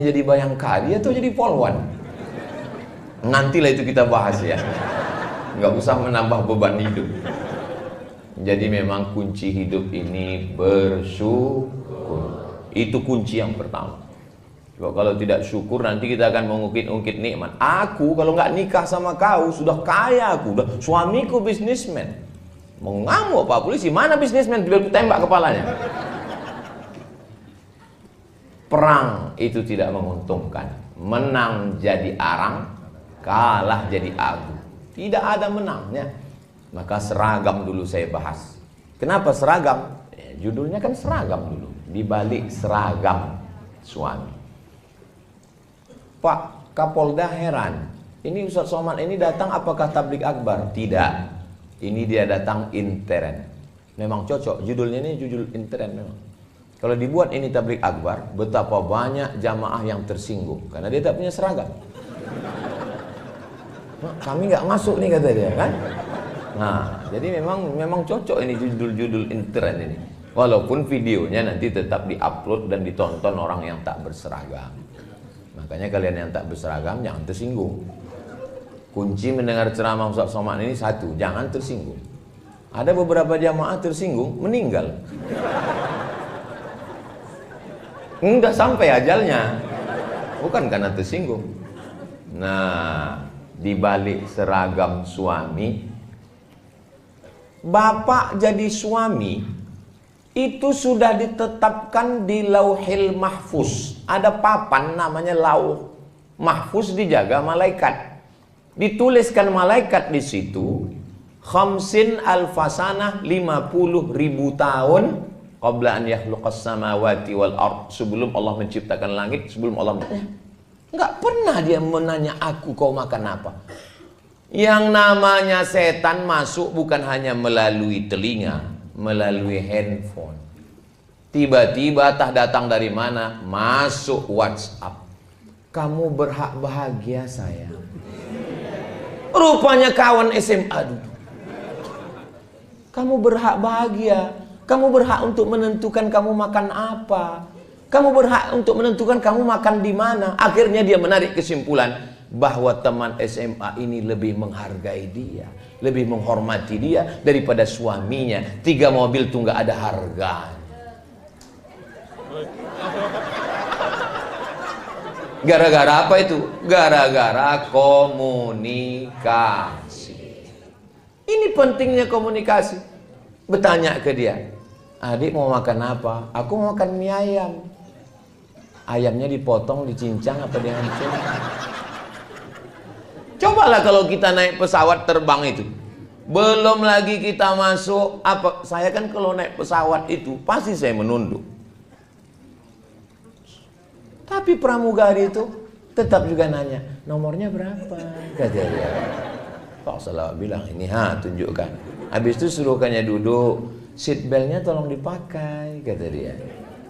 Jadi Bayangkari atau jadi Polwan? Nantilah itu kita bahas ya. Nggak usah menambah beban hidup. Jadi memang kunci hidup ini bersyukur. Itu kunci yang pertama. Coba kalau tidak syukur nanti kita akan mengungkit-ungkit nikmat. Aku kalau nggak nikah sama kau sudah kaya aku, udah suamiku bisnismen. Mengamuk Pak Polisi, mana bisnismen? Biar tembak kepalanya. Perang itu tidak menguntungkan. Menang jadi arang, kalah jadi abu. Tidak ada menangnya. Maka seragam dulu saya bahas. Kenapa seragam? Judulnya kan seragam dulu. Di balik seragam suami. Pak Kapolda heran. Ini Ustaz Somad ini datang apakah tablik akbar? Tidak. Ini dia datang intern. Memang cocok. Judulnya ini judul intern memang. Kalau dibuat ini tablik akbar, betapa banyak jamaah yang tersinggung karena dia tak punya seragam. Nah, kami nggak masuk nih kata dia kan. Nah, jadi memang cocok ini judul-judul intern ini. Walaupun videonya nanti tetap diupload dan ditonton orang yang tak berseragam. Makanya kalian yang tak berseragam jangan tersinggung. Kunci mendengar ceramah Ustaz Somad ini satu, jangan tersinggung. Ada beberapa jamaah tersinggung, meninggal. Enggak sampai ajalnya, bukan karena tersinggung. Nah, di balik seragam suami, bapak jadi suami itu sudah ditetapkan di Lauhil Mahfuz. Ada papan namanya Lauh Mahfuz, dijaga malaikat. Dituliskan malaikat di situ, khamsin alfasanah, 50.000 tahun. Qabla an yakhluqas samawati wal ard, sebelum Allah menciptakan langit, sebelum Allah enggak pernah dia menanya aku kau makan apa. Yang namanya setan masuk bukan hanya melalui telinga, melalui handphone. Tiba-tiba entah datang dari mana, masuk WhatsApp. Kamu berhak bahagia sayang. Rupanya kawan SMA dulu. Kamu berhak bahagia. Kamu berhak untuk menentukan kamu makan apa. Kamu berhak untuk menentukan kamu makan di mana. Akhirnya dia menarik kesimpulan bahwa teman SMA ini lebih menghargai dia, lebih menghormati dia daripada suaminya. 3 mobil tuh nggak ada harganya. Gara-gara apa itu? Gara-gara komunikasi. Ini pentingnya komunikasi. Bertanya ke dia, adik mau makan apa? Aku mau makan mie ayam. Ayamnya dipotong, dicincang apa dihancur? Cobalah kalau kita naik pesawat terbang itu. Belum lagi kita masuk apa? Saya kan kalau naik pesawat itu pasti saya menunduk. Tapi pramugari itu tetap juga nanya, nomornya berapa? Kata dia. Pak Salah bilang, ini tunjukkan. Habis itu suruhkannya duduk, seat beltnya tolong dipakai, kata dia.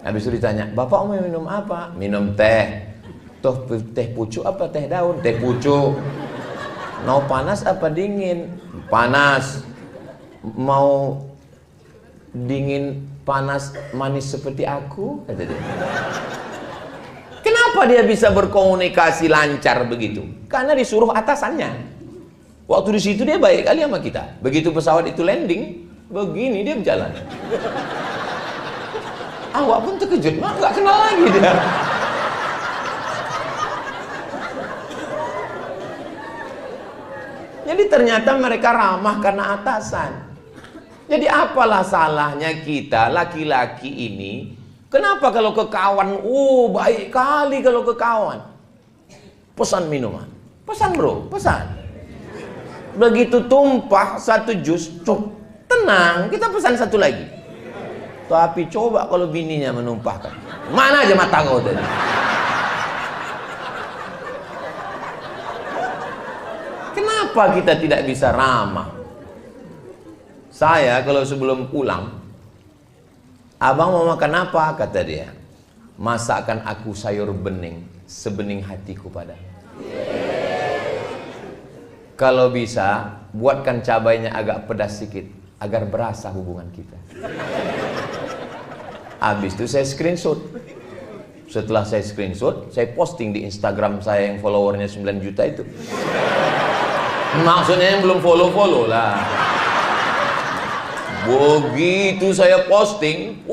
Habis itu ditanya, bapak mau minum apa? Minum teh. Toh teh pucuk apa teh daun? Teh pucuk. Mau panas apa dingin? Panas. Mau dingin, panas, manis seperti aku? Kata dia. Kenapa dia bisa berkomunikasi lancar begitu? Karena disuruh atasannya. Waktu di situ dia baik kali sama kita. Begitu pesawat itu landing, begini dia berjalan. Awak pun terkejut, mak nggak kenal lagi dia. Jadi ternyata mereka ramah karena atasan. Jadi apalah salahnya kita laki-laki ini? Kenapa kalau ke kawan, baik kali kalau ke kawan. Pesan minuman, pesan bro, pesan. Begitu tumpah 1 jus, tenang, kita pesan 1 lagi. Tapi coba kalau bininya menumpahkan, mana aja mata kau tadi. Kenapa kita tidak bisa ramah? Saya kalau sebelum pulang, abang mau makan apa? Kata dia, masakan aku sayur bening, sebening hatiku padamu. Kalau bisa, buatkan cabainya agak pedas sedikit, agar berasa hubungan kita. Habis itu saya screenshot. Setelah saya screenshot, saya posting di Instagram saya yang followernya 9 juta itu. Maksudnya yang belum follow-follow lah. Begitu saya posting,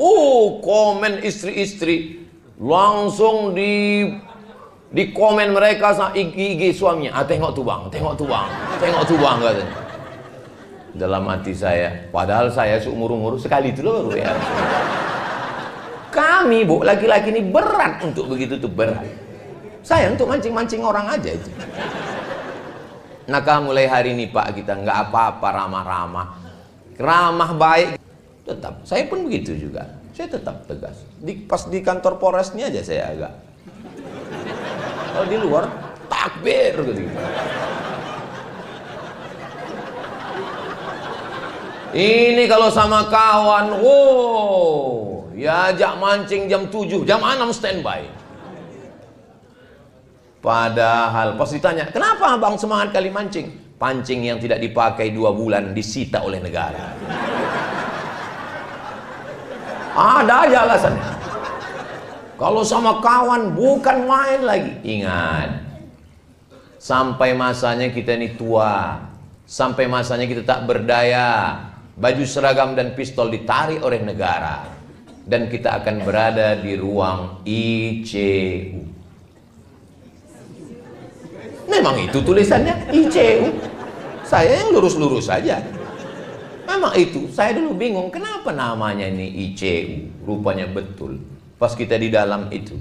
komen istri-istri langsung di komen mereka sama IG suaminya. Tengok tuh bang, tengok tuh bang, tengok tuh bang katanya. Dalam hati saya, padahal saya seumur-umur sekali itu loh ya. Kami bu, laki-laki ini berat untuk begitu tuh, berat. Saya untuk mancing-mancing orang aja itu. Maka mulai hari ini Pak, kita nggak apa-apa ramah-ramah, ramah baik. Tetap, saya pun begitu juga. Saya tetap tegas. Pas di kantor Polresnya aja saya agak. Kalau di luar takbir gitu. Ini kalau sama kawan, ya ajak mancing jam 7, jam 6 standby. Padahal pas ditanya, kenapa abang semangat kali mancing? Pancing yang tidak dipakai 2 bulan disita oleh negara. Ada aja alasannya. Kalau sama kawan bukan main lagi. Ingat, sampai masanya kita ini tua, sampai masanya kita tak berdaya, baju seragam dan pistol ditarik oleh negara, dan kita akan berada di ruang ICU. Memang itu tulisannya ICU. Saya yang lurus-lurus saja. Memang itu. Saya dulu bingung kenapa namanya ini ICU. Rupanya betul. Pas kita di dalam itu,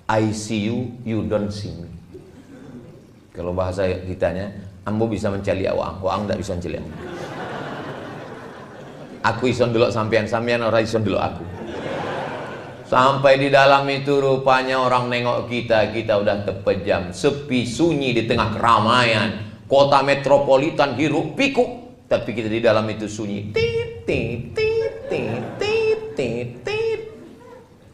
I see you, you don't see me. Kalau bahasa kitanya, ambo bisa mencari awang, awang tak bisa mencari ambo. Aku ison dulu sampean orang ison dulu aku. Sampai di dalam itu rupanya orang nengok kita udah terpejam, sepi, sunyi di tengah keramaian, kota metropolitan hiruk pikuk, tapi kita di dalam itu sunyi. Tit, tit, tit, tit, tit, tit, tit.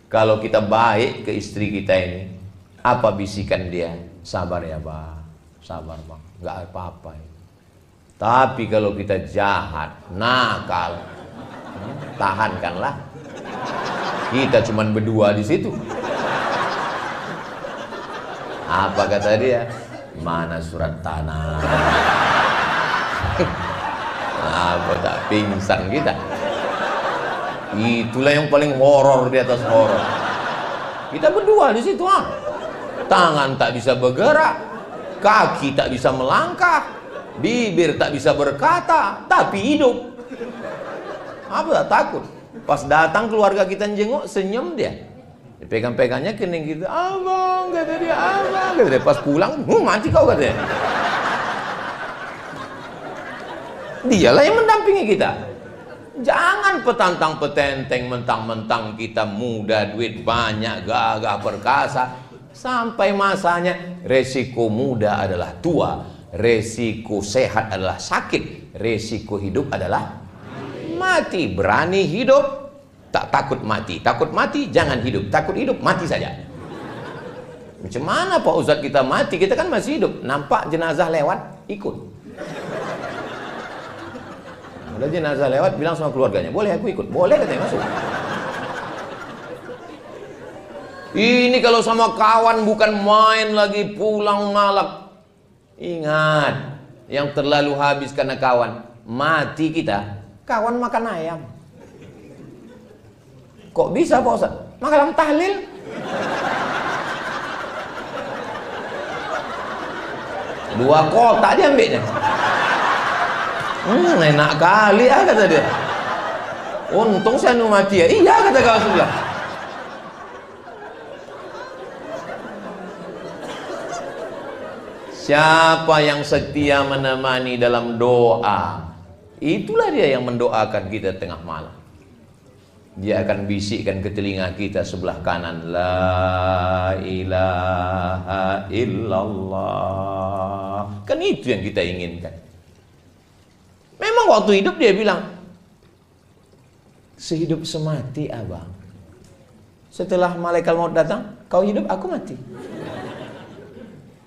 Kalau kita baik ke istri kita ini, apa bisikan dia? Sabar ya bang, sabar bang, nggak apa-apa. Tapi kalau kita jahat, nakal, tahankanlah. Kita cuman berdua di situ. Apa kata dia? Mana surat tanah? Apa tak pingsan kita? Itulah yang paling horor di atas horor. Kita berdua di situ, tangan tak bisa bergerak, kaki tak bisa melangkah, bibir tak bisa berkata, tapi hidup. Apa tak takut? Pas datang keluarga kita jenguk, senyum dia. Dipegang-pegangnya kening gitu. Abang, kata dia, abang, kata dia. Pas pulang, mati kau katanya. Dialah yang mendampingi kita. Jangan petantang petenteng, mentang-mentang kita muda, duit banyak, gagah perkasa. Sampai masanya, resiko muda adalah tua, resiko sehat adalah sakit, resiko hidup adalah mati. Berani hidup, tak takut mati. Takut mati, jangan hidup. Takut hidup, mati saja. Macam mana Pak Ustadz kita mati? Kita kan masih hidup. Nampak jenazah lewat, ikut. Udah jenazah lewat, bilang sama keluarganya, boleh aku ikut? Boleh katanya, masuk. Ini kalau sama kawan bukan main lagi, pulang malam. Ingat, yang terlalu habis karena kawan, mati kita. Kawan makan ayam. Kok bisa Pak Ustaz? Makan tahlil. Dua kotak dia ambilnya. Enak kali kata dia. Untung saya mati ya. Iya kata kawan sebelah. Siapa yang setia menemani dalam doa, itulah dia yang mendoakan kita tengah malam. Dia akan bisikkan ke telinga kita sebelah kanan, la ilaha illallah. Kan itu yang kita inginkan. Memang waktu hidup dia bilang, sehidup semati abang. Setelah malaikat maut datang, kau hidup, aku mati.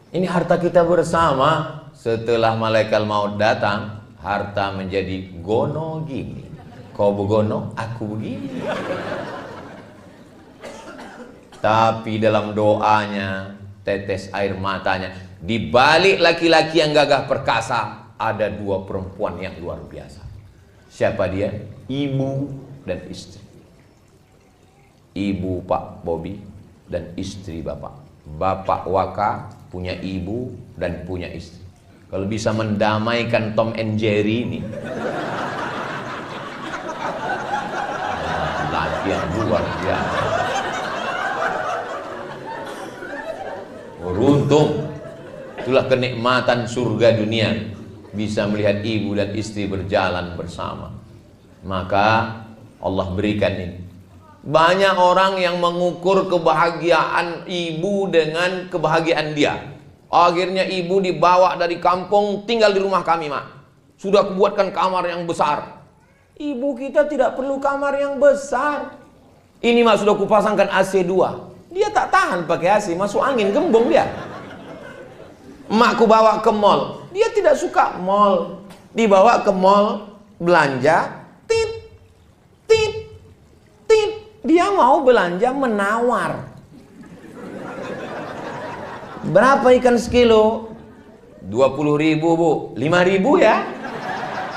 Ini harta kita bersama. Setelah malaikat maut datang, harta menjadi gono gini. Kau begono, aku begini. Tapi dalam doanya, tetes air matanya, di balik laki-laki yang gagah perkasa, ada dua perempuan yang luar biasa. Siapa dia? Ibu dan istri. Ibu Pak Bobi dan istri Bapak. Bapak Waka punya ibu dan punya istri. Kalau bisa mendamaikan Tom and Jerry ini, latihan luar biasa. Beruntung, itulah kenikmatan surga dunia, bisa melihat ibu dan istri berjalan bersama. Maka Allah berikan ini. Banyak orang yang mengukur kebahagiaan ibu dengan kebahagiaan dia. Akhirnya ibu dibawa dari kampung, tinggal di rumah kami, Mak. Sudah kubuatkan kamar yang besar. Ibu kita tidak perlu kamar yang besar. Ini, Mak, sudah kupasangkan AC 2. Dia tak tahan pakai AC, masuk angin, gembung dia. Emakku bawa ke mall, dia tidak suka mall. Dibawa ke mall, belanja, tit, tit, tit. Dia mau belanja menawar. Berapa ikan sekilo? 20.000, Bu. 5.000 ya.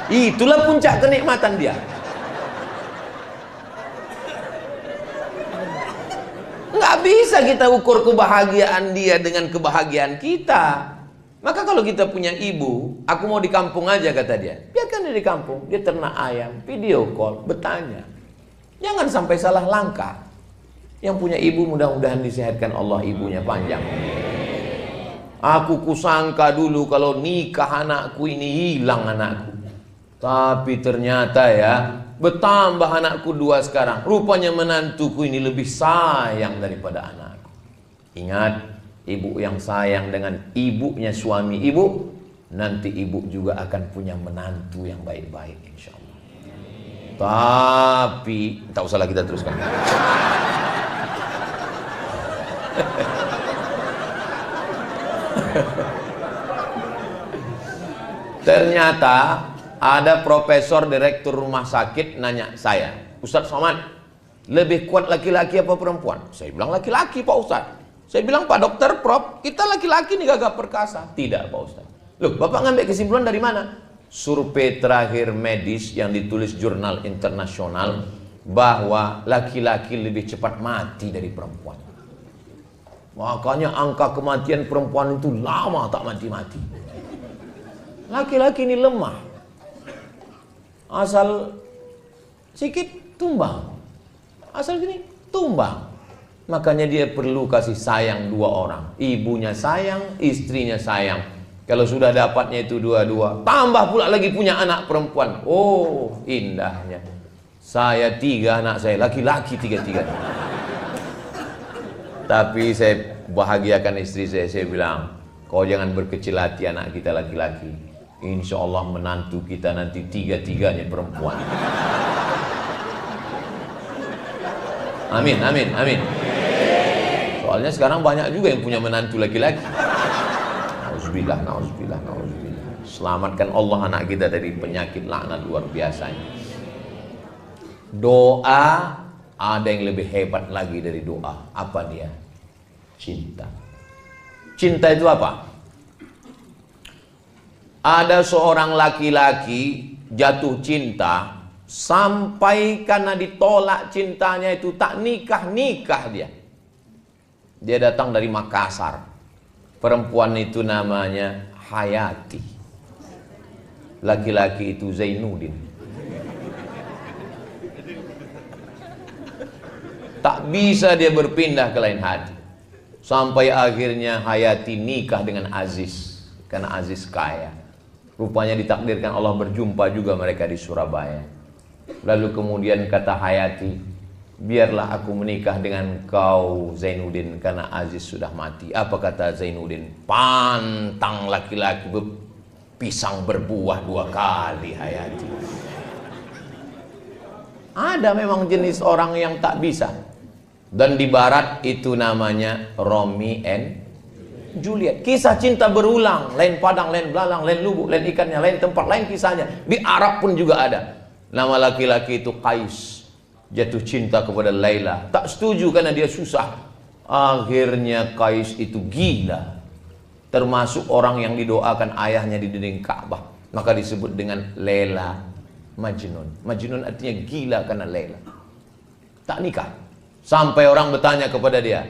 Itulah puncak kenikmatan dia. Nggak bisa kita ukur kebahagiaan dia dengan kebahagiaan kita. Maka kalau kita punya ibu, aku mau di kampung aja, kata dia. Biarkan dia di kampung, dia ternak ayam, video call, bertanya. Jangan sampai salah langkah. Yang punya ibu mudah-mudahan disehatkan Allah, ibunya panjang. Aku kusangka dulu kalau nikah anakku ini hilang anakku. Tapi ternyata ya, bertambah anakku 2 sekarang. Rupanya menantuku ini lebih sayang daripada anakku. Ingat, ibu yang sayang dengan ibunya suami ibu, nanti ibu juga akan punya menantu yang baik-baik, insya Allah. Tapi tak usahlah kita teruskan. Ternyata ada profesor direktur rumah sakit nanya saya, Ustadz Somad, lebih kuat laki-laki apa perempuan? Saya bilang laki-laki, Pak Ustadz. Saya bilang, Pak Dokter, Prof, kita laki-laki nih gagah perkasa. Tidak, Pak Ustadz. Loh, Bapak ngambil kesimpulan dari mana? Survei terakhir medis yang ditulis jurnal internasional bahwa laki-laki lebih cepat mati dari perempuan. Makanya angka kematian perempuan itu lama tak mati-mati. Laki-laki ini lemah. Asal sikit tumbang. Asal gini tumbang. Makanya dia perlu kasih sayang 2 orang. Ibunya sayang, istrinya sayang. Kalau sudah dapatnya itu 2-2, tambah pula lagi punya anak perempuan. Oh, indahnya. Saya 3 anak saya, laki-laki 3-3. Tapi saya bahagiakan istri saya bilang, kau jangan berkecil hati, anak kita laki-laki. Insya Allah menantu kita nanti 3-3-nya perempuan. Amin, amin, amin. Soalnya sekarang banyak juga yang punya menantu laki-laki. Nauzubillah, nauzubillah, nauzubillah. Selamatkan Allah anak kita dari penyakit laknat luar biasanya. Doa ada yang lebih hebat lagi dari doa. Apa dia? Cinta. Cinta itu apa? Ada seorang laki-laki jatuh cinta sampai karena ditolak cintanya itu tak nikah dia. Dia datang dari Makassar. Perempuan itu namanya Hayati. Laki-laki itu Zainuddin. Tak bisa dia berpindah ke lain hati. Sampai akhirnya Hayati nikah dengan Aziz. Karena Aziz kaya. Rupanya ditakdirkan Allah berjumpa juga mereka di Surabaya. Lalu kemudian kata Hayati, biarlah aku menikah dengan kau Zainuddin, karena Aziz sudah mati. Apa kata Zainuddin? Pantang laki-laki pisang berbuah 2 kali, Hayati. Ada memang jenis orang yang tak bisa. Dan di barat itu namanya Romeo and Juliet. Kisah cinta berulang, lain padang, lain belalang, lain lubuk, lain ikannya, lain tempat, lain kisahnya. Di Arab pun juga ada. Nama laki-laki itu Qais. Jatuh cinta kepada Laila. Tak setuju karena dia susah. Akhirnya Qais itu gila, termasuk orang yang didoakan ayahnya di dinding Ka'bah, maka disebut dengan Laila Majnun. Majnun artinya gila karena Laila. Tak nikah. Sampai orang bertanya kepada dia,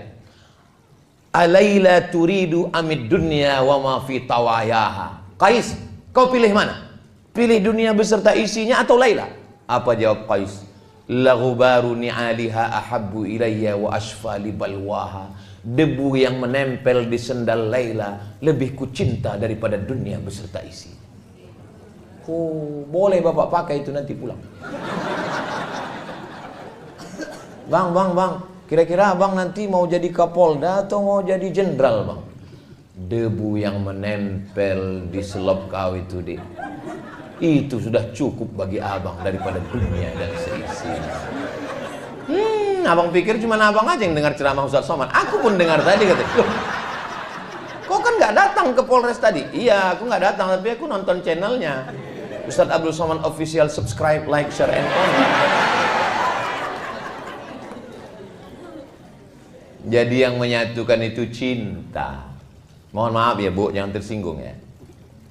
Alaila turidu amid dunya wa ma fi tawayaha. Qais, kau pilih mana? Pilih dunia beserta isinya atau Laila? Apa jawab Qais? Laghubaru ni'aliha ahabbu ilayya wa ashfa li balwaha. Debu yang menempel di sendal Laila lebih kucinta daripada dunia beserta isi. Oh, boleh bapak pakai itu nanti pulang. Bang, kira-kira abang nanti mau jadi Kapolda atau mau jadi jenderal, bang? Debu yang menempel di selop kau itu sudah cukup bagi abang daripada dunia dan seisinya. Abang pikir cuma abang aja yang dengar ceramah Ustaz Somad. Aku pun dengar tadi, kata, loh, kau kan nggak datang ke Polres tadi? Iya, aku nggak datang, tapi aku nonton channelnya Ustaz Abdul Somad Official. Subscribe, like, share, and comment. Jadi yang menyatukan itu cinta. Mohon maaf ya Bu, jangan tersinggung ya.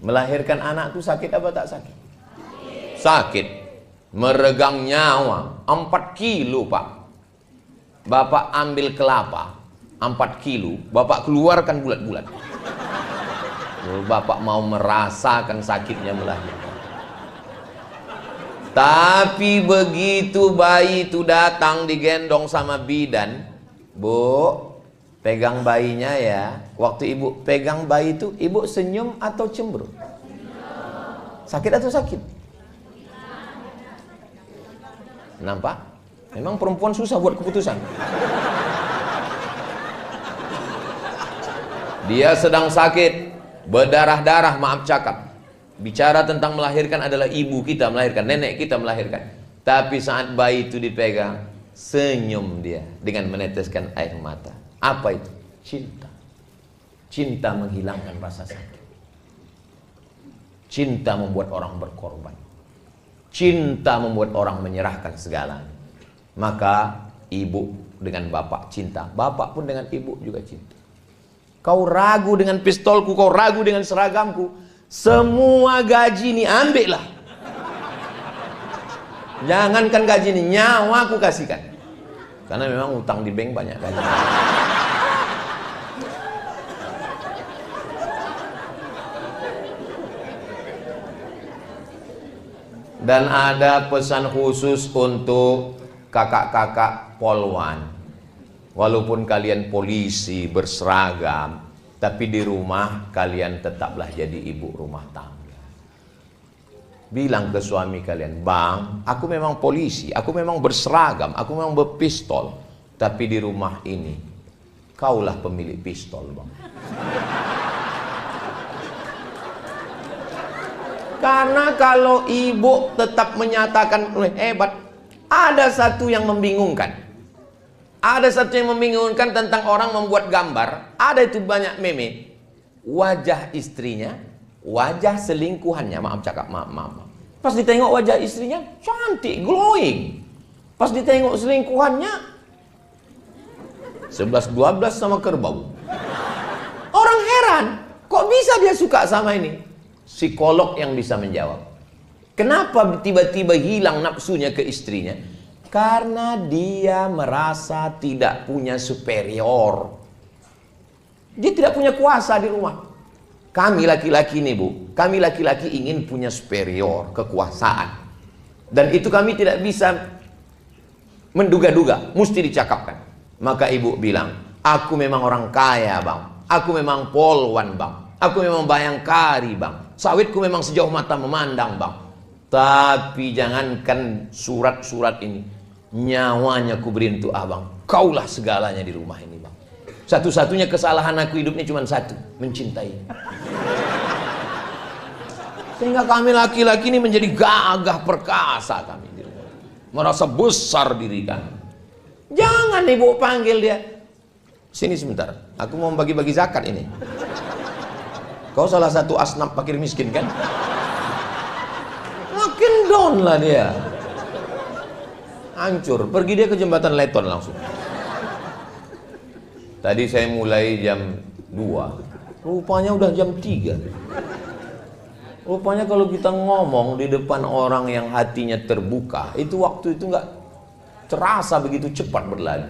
Melahirkan anak itu sakit apa tak sakit? Sakit. Meregang nyawa 4 kilo pak. Bapak ambil kelapa 4 kilo, bapak keluarkan bulat-bulat. Bapak mau merasakan sakitnya melahirkan. Tapi begitu bayi itu datang digendong sama bidan, Bu, pegang bayinya ya. Waktu ibu pegang bayi itu, ibu senyum atau cemberut? Sakit atau sakit? Nampak? Memang perempuan susah buat keputusan. Dia sedang sakit, berdarah-darah, maaf cakap. Bicara tentang melahirkan adalah ibu kita melahirkan, nenek kita melahirkan. Tapi saat bayi itu dipegang, senyum dia dengan meneteskan air mata. Apa itu? Cinta. Cinta menghilangkan rasa sakit. Cinta membuat orang berkorban. Cinta membuat orang menyerahkan segalanya. Maka ibu dengan bapak cinta, bapak pun dengan ibu juga cinta. Kau ragu dengan pistolku, kau ragu dengan seragamku, semua gaji ini ambillah. Jangankan gaji ini, nyawa aku kasihkan. Karena memang utang di bank banyak kan. Dan ada pesan khusus untuk kakak-kakak polwan. Walaupun kalian polisi berseragam, tapi di rumah kalian tetaplah jadi ibu rumah tangga. Bilang ke suami kalian, bang, aku memang polisi, aku memang berseragam, aku memang berpistol, tapi di rumah ini kaulah pemilik pistol, bang. Karena kalau ibu tetap menyatakan hebat, ada satu yang membingungkan. Ada satu yang membingungkan tentang orang membuat gambar. Ada itu banyak meme. Wajah istrinya, wajah selingkuhannya, maaf cakap, maaf. Pas ditengok wajah istrinya, cantik, glowing. Pas ditengok selingkuhannya, 11-12 sama kerbau. Orang heran, kok bisa dia suka sama ini? Psikolog yang bisa menjawab. Kenapa tiba-tiba hilang nafsunya ke istrinya? Karena dia merasa tidak punya superior. Dia tidak punya kuasa di rumah. Kami laki-laki nih Bu, kami laki-laki ingin punya superior, kekuasaan. Dan itu kami tidak bisa menduga-duga, mesti dicakapkan. Maka ibu bilang, aku memang orang kaya bang, aku memang polwan bang, aku memang bayangkari bang, sawitku memang sejauh mata memandang bang. Tapi jangankan surat-surat ini, nyawanya ku beri untuk abang. Kaulah segalanya di rumah ini bang. Satu-satunya kesalahan aku hidupnya cuma satu, mencintai. Sehingga kami laki-laki ini menjadi gagah perkasa kami di rumah. Merasa besar diri kami. Jangan ibu panggil dia. Sini sebentar, aku mau bagi-bagi zakat ini. Kau salah satu asnaf fakir miskin kan? Makin down lah dia. Hancur, pergi dia ke jembatan Leton langsung. Tadi saya mulai jam 2, rupanya udah jam 3. Rupanya kalau kita ngomong di depan orang yang hatinya terbuka, itu waktu itu nggak terasa begitu cepat berlalu.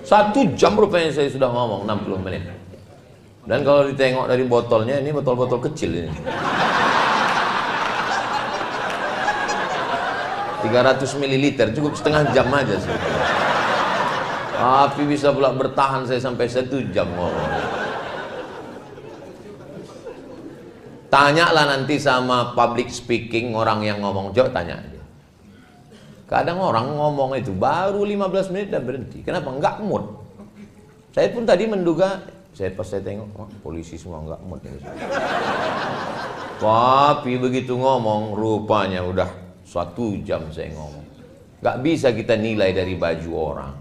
1 jam rupanya saya sudah ngomong 60 menit. Dan kalau ditengok dari botolnya, ini botol-botol kecil ini. 300 ml, cukup setengah jam aja sih. Tapi bisa pula bertahan saya sampai 1 jam ngomong. Tanyalah nanti sama public speaking, orang yang ngomong, jauh tanya aja. Kadang orang ngomong itu baru 15 menit dan berhenti. Kenapa? Enggak mood. Saya pun tadi menduga, pas saya tengok, oh, polisi semua enggak mood. Tapi begitu ngomong, rupanya udah 1 jam saya ngomong. Gak bisa kita nilai dari baju orang,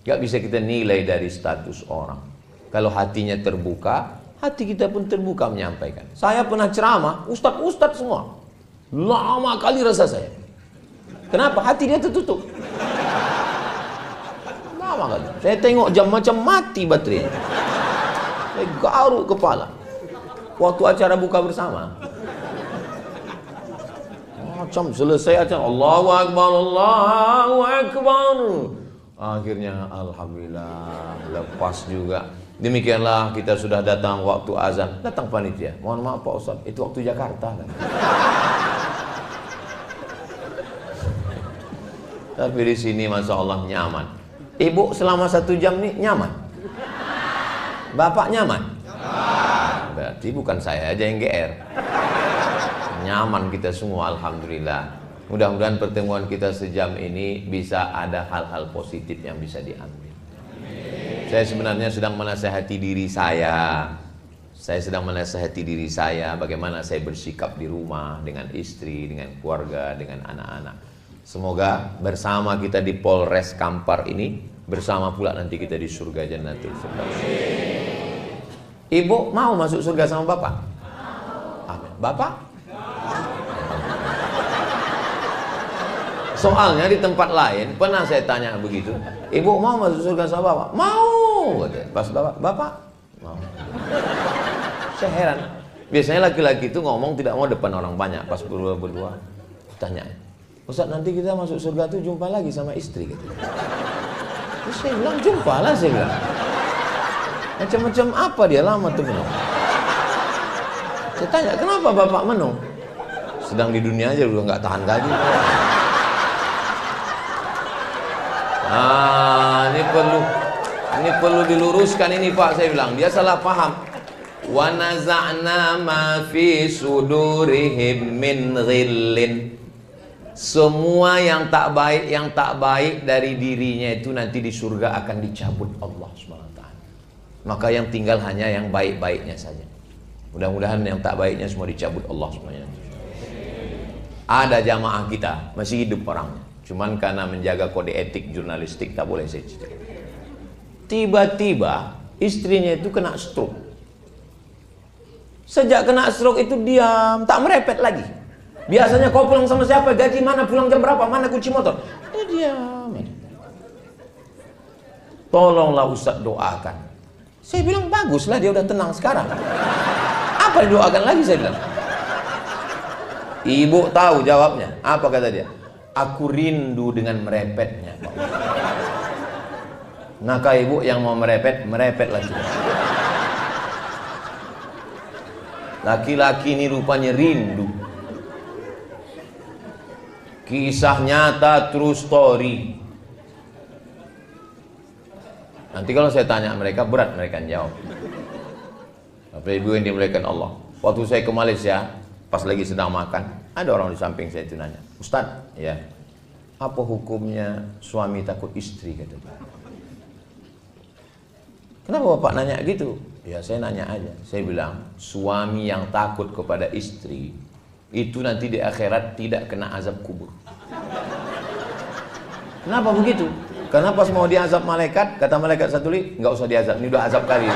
gak bisa kita nilai dari status orang. Kalau hatinya terbuka, hati kita pun terbuka menyampaikan. Saya pernah ceramah, ustadz semua, lama kali rasa saya. Kenapa? Hati dia tertutup. Lama kali. Saya tengok jam macam mati baterainya. Saya garuk kepala waktu acara buka bersama. Macam selesai acara, Allahu Akbar, Allahu Akbar. Akhirnya alhamdulillah lepas juga. Demikianlah kita sudah datang waktu azan. Datang panitia. Mohon maaf Pak Ustaz, itu waktu Jakarta kan. Tapi di sini masya Allah nyaman. Ibu selama 1 jam nih nyaman. Bapak nyaman. Berarti bukan saya aja yang GR. Nyaman kita semua, alhamdulillah. Mudah-mudahan pertemuan kita sejam ini bisa ada hal-hal positif yang bisa diambil. Saya sebenarnya sedang menasihati diri saya. Saya sedang menasihati diri saya bagaimana saya bersikap di rumah dengan istri, dengan keluarga, dengan anak-anak. Semoga bersama kita di Polres Kampar ini, bersama pula nanti kita di surga Jannatul Firdaus. Ibu mau masuk surga sama Bapak? Amin. Bapak? Soalnya di tempat lain pernah saya tanya begitu, ibu mau masuk surga sama Bapak? Mau. Pas Bapak mau. Saya heran. Biasanya laki-laki itu ngomong tidak mau depan orang banyak. Pas berdua tanya, Ustaz nanti kita masuk surga tuh jumpa lagi sama istri gitu. Terus saya bilang jumpa lah, saya bilang. Macam-macam apa dia lama tuh menung. Saya tanya kenapa Bapak menung? Sedang di dunia aja udah nggak tahan lagi. Ini perlu diluruskan ini Pak, saya bilang. Dia salah paham. Wa naza'na ma fi sudurihim min ghillin. Semua yang tak baik dari dirinya itu nanti di surga akan dicabut Allah SWT. Maka yang tinggal hanya yang baik-baiknya saja. Mudah-mudahan yang tak baiknya semua dicabut Allah semuanya. Ada jamaah kita masih hidup orangnya, cuman karena menjaga kode etik jurnalistik tak boleh saya cerita. Tiba-tiba istrinya itu kena stroke. Sejak kena stroke itu diam, tak merepet lagi. Biasanya kau pulang sama siapa, gaji mana, pulang jam berapa, mana kunci motor. Dia diam. Tolonglah Ustaz doakan. Saya bilang baguslah dia udah tenang sekarang. Apa didoakan lagi saya bilang. Ibu tahu jawabnya. Apa kata dia? Aku rindu dengan merepetnya. Maka ibu yang mau merepet, merepet lagi. Laki-laki ini rupanya rindu. Kisah nyata, true story. Nanti kalau saya tanya mereka, berat mereka jawab. Tapi ibu yang dimuliakan Allah, waktu saya ke Malaysia, pas lagi sedang makan, ada orang di samping saya itu nanya, Ustaz, ya, apa hukumnya suami takut istri? Kata dia. Kenapa Bapak nanya gitu? Ya saya nanya aja. Saya bilang, suami yang takut kepada istri itu nanti di akhirat tidak kena azab kubur. Kenapa begitu? Karena pas mau diazab malaikat, kata malaikat satu lagi, nggak usah diazab, ini udah azab kali.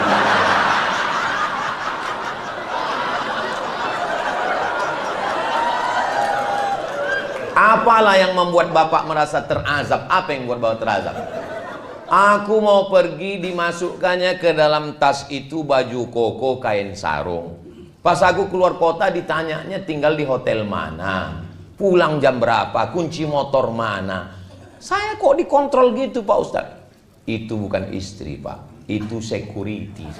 Apalah yang membuat Bapak merasa terazab? Apa yang membuat Bapak terazab? Aku mau pergi, dimasukkannya ke dalam tas itu baju koko, kain sarung. Pas aku keluar kota ditanyanya tinggal di hotel mana, pulang jam berapa, kunci motor mana. Saya kok dikontrol gitu Pak Ustadz? Itu bukan istri Pak, itu security.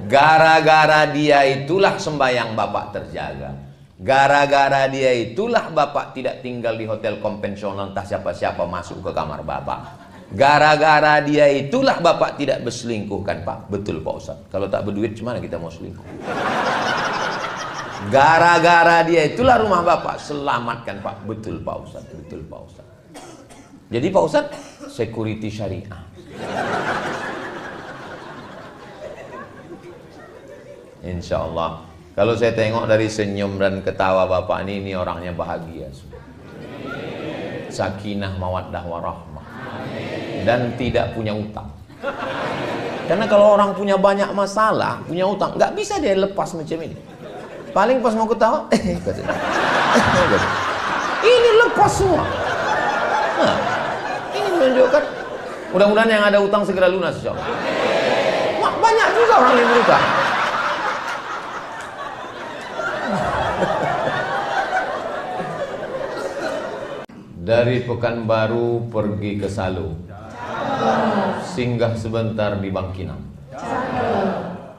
Gara-gara dia itulah sembahyang Bapak terjaga. Gara-gara dia itulah Bapak tidak tinggal di hotel konvensional, entah siapa-siapa masuk ke kamar Bapak. Gara-gara dia itulah Bapak tidak berselingkuh kan Pak? Betul Pak Ustadz. Kalau tak berduit gimana kita mau selingkuh? Gara-gara dia itulah rumah Bapak selamatkan Pak. Betul Pak Ustadz. Betul Pak Ustadz. Jadi Pak Ustadz, security syariah. Insya Allah. Kalau saya tengok dari senyum dan ketawa Bapak ini orangnya bahagia. Sakinah, mawaddah, warahmah. Dan tidak punya utang. Karena kalau orang punya banyak masalah, punya utang, nggak bisa dia lepas macam ini. Paling pas mau ketawa, ini lepas semua. Nah, ini menunjukkan, mudah-mudahan yang ada utang segera lunas, insya Allah. Banyak juga orang yang berutang. Dari Pekanbaru pergi ke Salo, singgah sebentar di Bangkinang.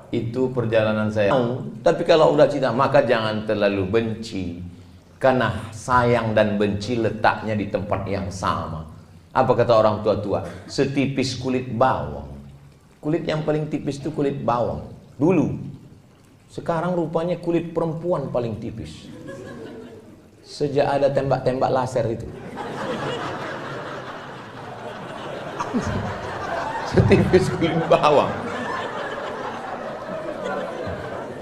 Itu perjalanan saya. Tapi kalau udah cinta maka jangan terlalu benci, karena sayang dan benci letaknya di tempat yang sama. Apa kata orang tua-tua? Setipis kulit bawang. Kulit yang paling tipis itu kulit bawang dulu. Sekarang rupanya kulit perempuan paling tipis. Sejak ada tembak-tembak laser itu. Setipis kulit bawang.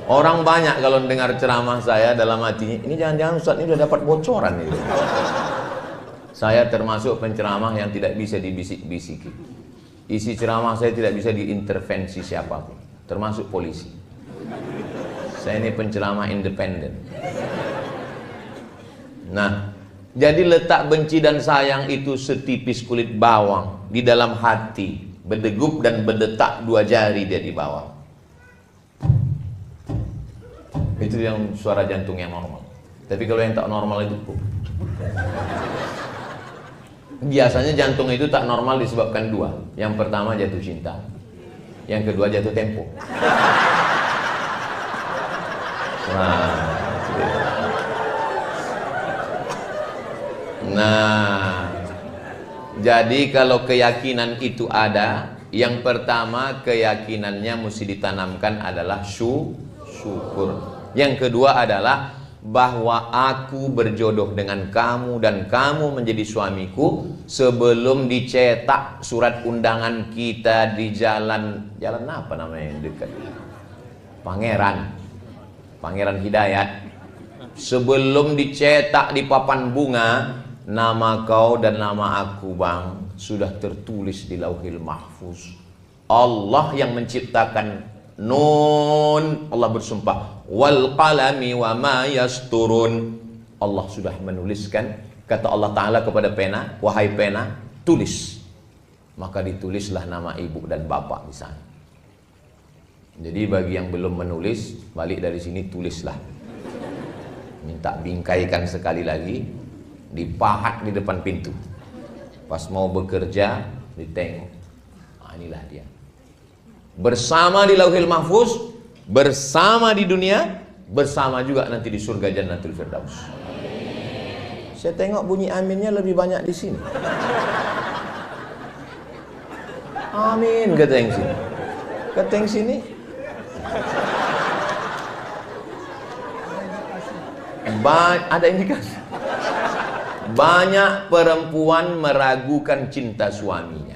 Orang banyak kalau dengar ceramah saya dalam hatinya, ini jangan-jangan Ustaz ini udah dapat bocoran itu. Saya termasuk penceramah yang tidak bisa dibisik-bisiki. Isi ceramah saya tidak bisa diintervensi siapapun, termasuk polisi. Saya ini penceramah independen. Nah, jadi letak benci dan sayang itu setipis kulit bawang di dalam hati, berdegup dan berdetak 2 jari dia di bawah. Itu yang suara jantung yang normal. Tapi kalau yang tak normal itu biasanya jantung itu tak normal disebabkan 2. Yang pertama jatuh cinta, yang kedua jatuh tempo. Nah, jadi kalau keyakinan itu ada, yang pertama keyakinannya mesti ditanamkan adalah syukur. Yang kedua adalah bahwa aku berjodoh dengan kamu dan kamu menjadi suamiku sebelum dicetak surat undangan kita di jalan apa namanya yang dekat? Pangeran Hidayat. Sebelum dicetak di papan bunga, nama kau dan nama aku Bang sudah tertulis di Lauhil Mahfuz. Allah yang menciptakan Nun, Allah bersumpah, wal qalami wa ma yasturun. Allah sudah menuliskan, kata Allah Ta'ala kepada pena, wahai pena, tulis. Maka ditulislah nama ibu dan bapak di sana. Jadi bagi yang belum menulis, balik dari sini tulislah. Minta bingkaikan sekali lagi, dipahat di depan pintu. Pas mau bekerja, ditengok. Nah, inilah dia. Bersama di Lauhil Mahfuz, bersama di dunia, bersama juga nanti di surga Jannatul Firdaus. Saya tengok bunyi aminnya lebih banyak di sini. Amin kata yang sini. Kata yang sini. Ada indikasi. Banyak perempuan meragukan cinta suaminya.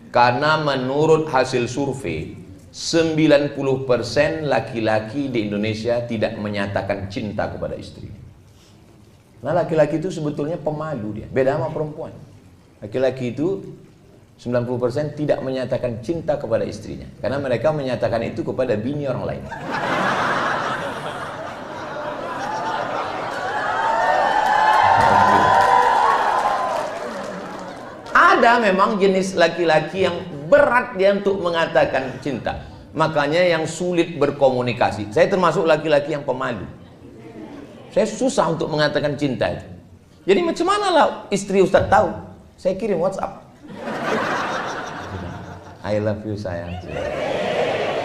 Karena menurut hasil survei 90% laki-laki di Indonesia tidak menyatakan cinta kepada istri. Nah, laki-laki itu sebetulnya pemalu dia, beda sama perempuan. Laki-laki itu 90% tidak menyatakan cinta kepada istrinya, karena mereka menyatakan itu kepada bini orang lain. Ada memang jenis laki-laki yang berat dia untuk mengatakan cinta. Makanya yang sulit berkomunikasi. Saya termasuk laki-laki yang pemalu. Saya susah untuk mengatakan cinta itu. Jadi macam mana lah istri Ustaz tahu? Saya kirim WhatsApp. I love you sayang.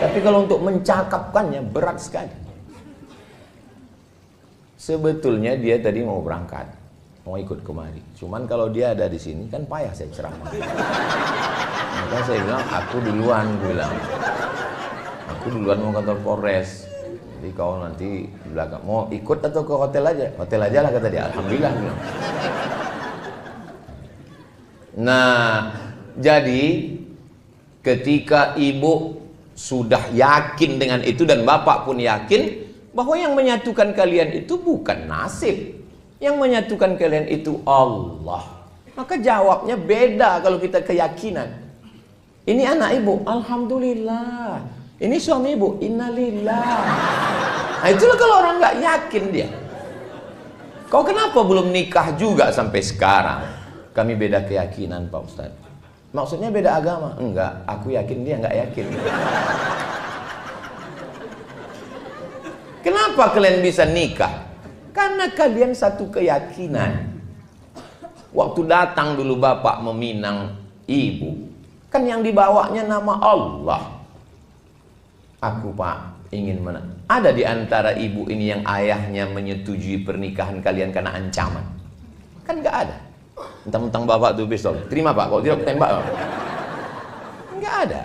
Tapi kalau untuk mencakapkannya berat sekali. Sebetulnya dia tadi mau berangkat, mau ikut kemari. Cuman kalau dia ada di sini kan payah saya ceramah. Maka saya bilang, aku duluan, aku duluan mau kantor Polres. Jadi kau nanti belakang mau ikut atau ke hotel aja? Hotel aja lah kata dia. Alhamdulillah. Bilang. Nah, jadi ketika ibu sudah yakin dengan itu dan bapak pun yakin bahwa yang menyatukan kalian itu bukan nasib, yang menyatukan kalian itu Allah, maka jawabnya beda kalau kita keyakinan. Ini anak ibu, alhamdulillah. Ini suami ibu, innalillah. Nah itulah kalau orang nggak yakin dia. Kau kenapa belum nikah juga sampai sekarang? Kami beda keyakinan Pak Ustadz. Maksudnya beda agama? Enggak, aku yakin dia nggak yakin. Kenapa kalian bisa nikah? Karena kalian satu keyakinan. Waktu datang dulu bapak meminang ibu, kan yang dibawanya nama Allah. Aku Pak ingin ada di antara ibu ini yang ayahnya menyetujui pernikahan kalian karena ancaman? Kan nggak ada. Mentang-mentang bapak tuh pistol, terima Pak, kalau tidak tembak. Nggak ada.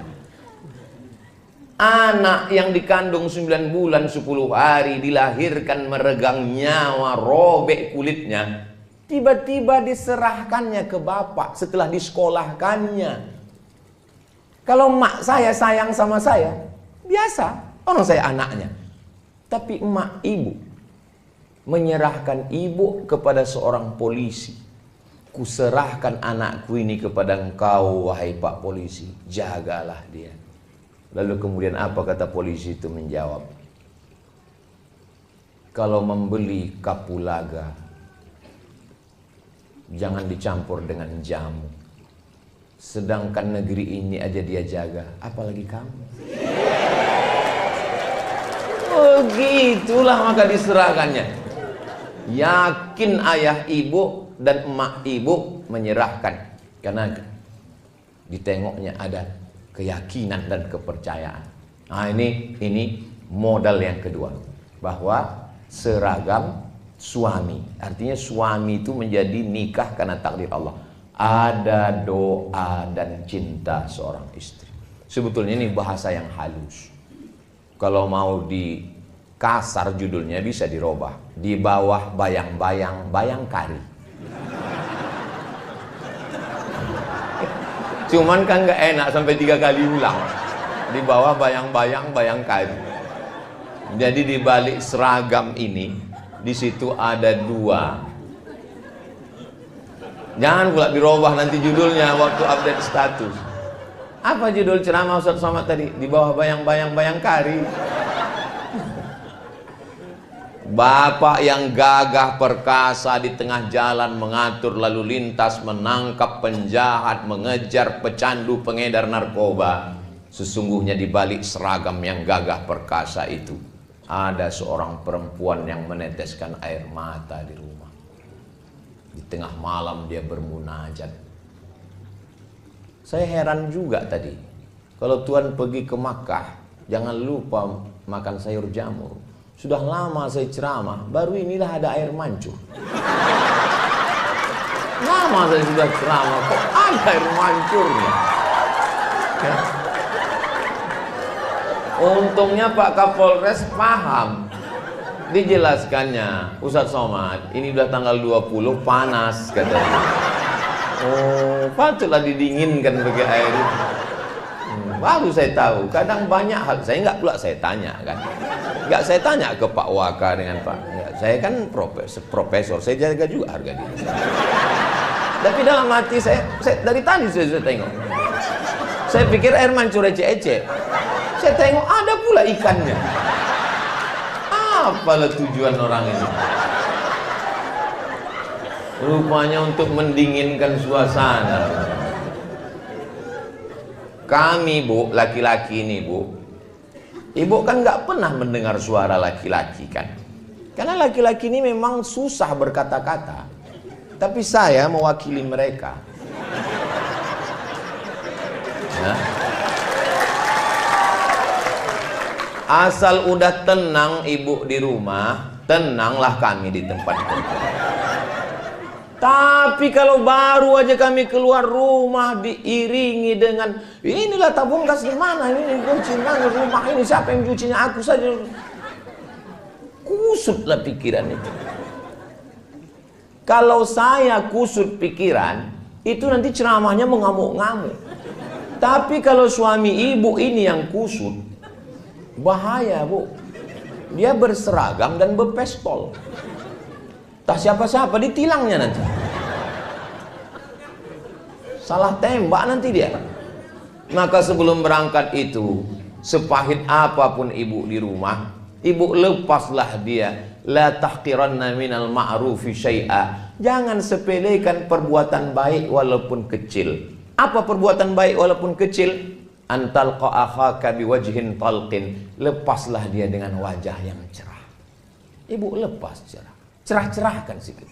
Anak yang dikandung 9 bulan 10 hari dilahirkan meregang nyawa, robek kulitnya, tiba-tiba diserahkannya ke bapak setelah disekolahkannya. Kalau mak saya sayang sama saya, biasa, orang saya anaknya. Tapi emak ibu menyerahkan ibu kepada seorang polisi. Kuserahkan anakku ini kepada engkau, wahai Pak Polisi, jagalah dia. Lalu kemudian apa kata polisi itu menjawab? Kalau membeli kapulaga, jangan dicampur dengan jamu. Sedangkan negeri ini aja dia jaga, apalagi kamu. Oh gitulah maka diserahkannya. Yakin ayah ibu dan emak ibu menyerahkan. Karena ditengoknya ada keyakinan dan kepercayaan. Nah ini modal yang kedua, bahwa seragam suami, artinya suami itu menjadi nikah karena takdir Allah. Ada doa dan cinta seorang istri. Sebetulnya ini bahasa yang halus. Kalau mau di kasar judulnya bisa dirubah. Di bawah bayang-bayang bayangkari. Cuman kan nggak enak sampai 3 kali ulang. Di bawah bayang-bayang bayangkari. Jadi di balik seragam ini, di situ ada 2. Jangan pula dirubah nanti judulnya waktu update status. Apa judul ceramah Ustaz Somad tadi? Di bawah bayang-bayang bayangkari. Bapak yang gagah perkasa di tengah jalan mengatur lalu lintas, menangkap penjahat, mengejar pecandu pengedar narkoba. Sesungguhnya di balik seragam yang gagah perkasa itu ada seorang perempuan yang meneteskan air mata di rumah. Di tengah malam dia bermunajat. Saya heran juga tadi, kalau Tuhan pergi ke Makkah, jangan lupa makan sayur jamur. Sudah lama saya ceramah, baru inilah ada air mancur. Lama saya sudah ceramah, kok ada air mancurnya? Ya. Untungnya Pak Kapolres paham. Dijelaskannya, Ustaz Somad, ini udah tanggal 20 panas katanya. Oh, patutlah didinginkan pakai air itu. Baru saya tahu, kadang banyak hal saya nggak pula saya tanya kan. Nggak saya tanya ke Pak Waka dengan Pak. Ya, saya kan profesor, saya jaga juga harga diri. Tapi dalam hati saya dari tadi saya tengok. Saya pikir air mancur ece-ece. Saya tengok ada pula ikannya. Apalah tujuan orang ini? Rupanya untuk mendinginkan suasana. Kami Bu, laki-laki ini Bu, Ibu kan nggak pernah mendengar suara laki-laki kan? Karena laki-laki ini memang susah berkata-kata. Tapi saya mewakili mereka. Nah. Asal udah tenang Ibu di rumah, tenanglah kami di tempat kerja. Tapi kalau baru aja kami keluar rumah diiringi dengan inilah tabung gas di mana, ini kunci mana rumah ini, siapa yang cucinya, aku saja. Kusutlah pikiran itu. Kalau saya kusut pikiran, itu nanti ceramahnya mengamuk-ngamuk. Tapi kalau suami ibu ini yang kusut, bahaya Bu. Dia berseragam dan berpistol. Tak siapa-siapa ditilangnya nanti. Salah tembak nanti dia. Maka sebelum berangkat itu, sepahit apapun ibu di rumah, ibu lepaslah dia. La tahqiranna minal ma'rufi syai'a. Jangan sepelekan perbuatan baik walaupun kecil. Apa perbuatan baik walaupun kecil? Antalqa akhaka biwajhin talqin. Lepaslah dia dengan wajah yang cerah. Ibu lepas cerah. Cerah-cerahkan sikit.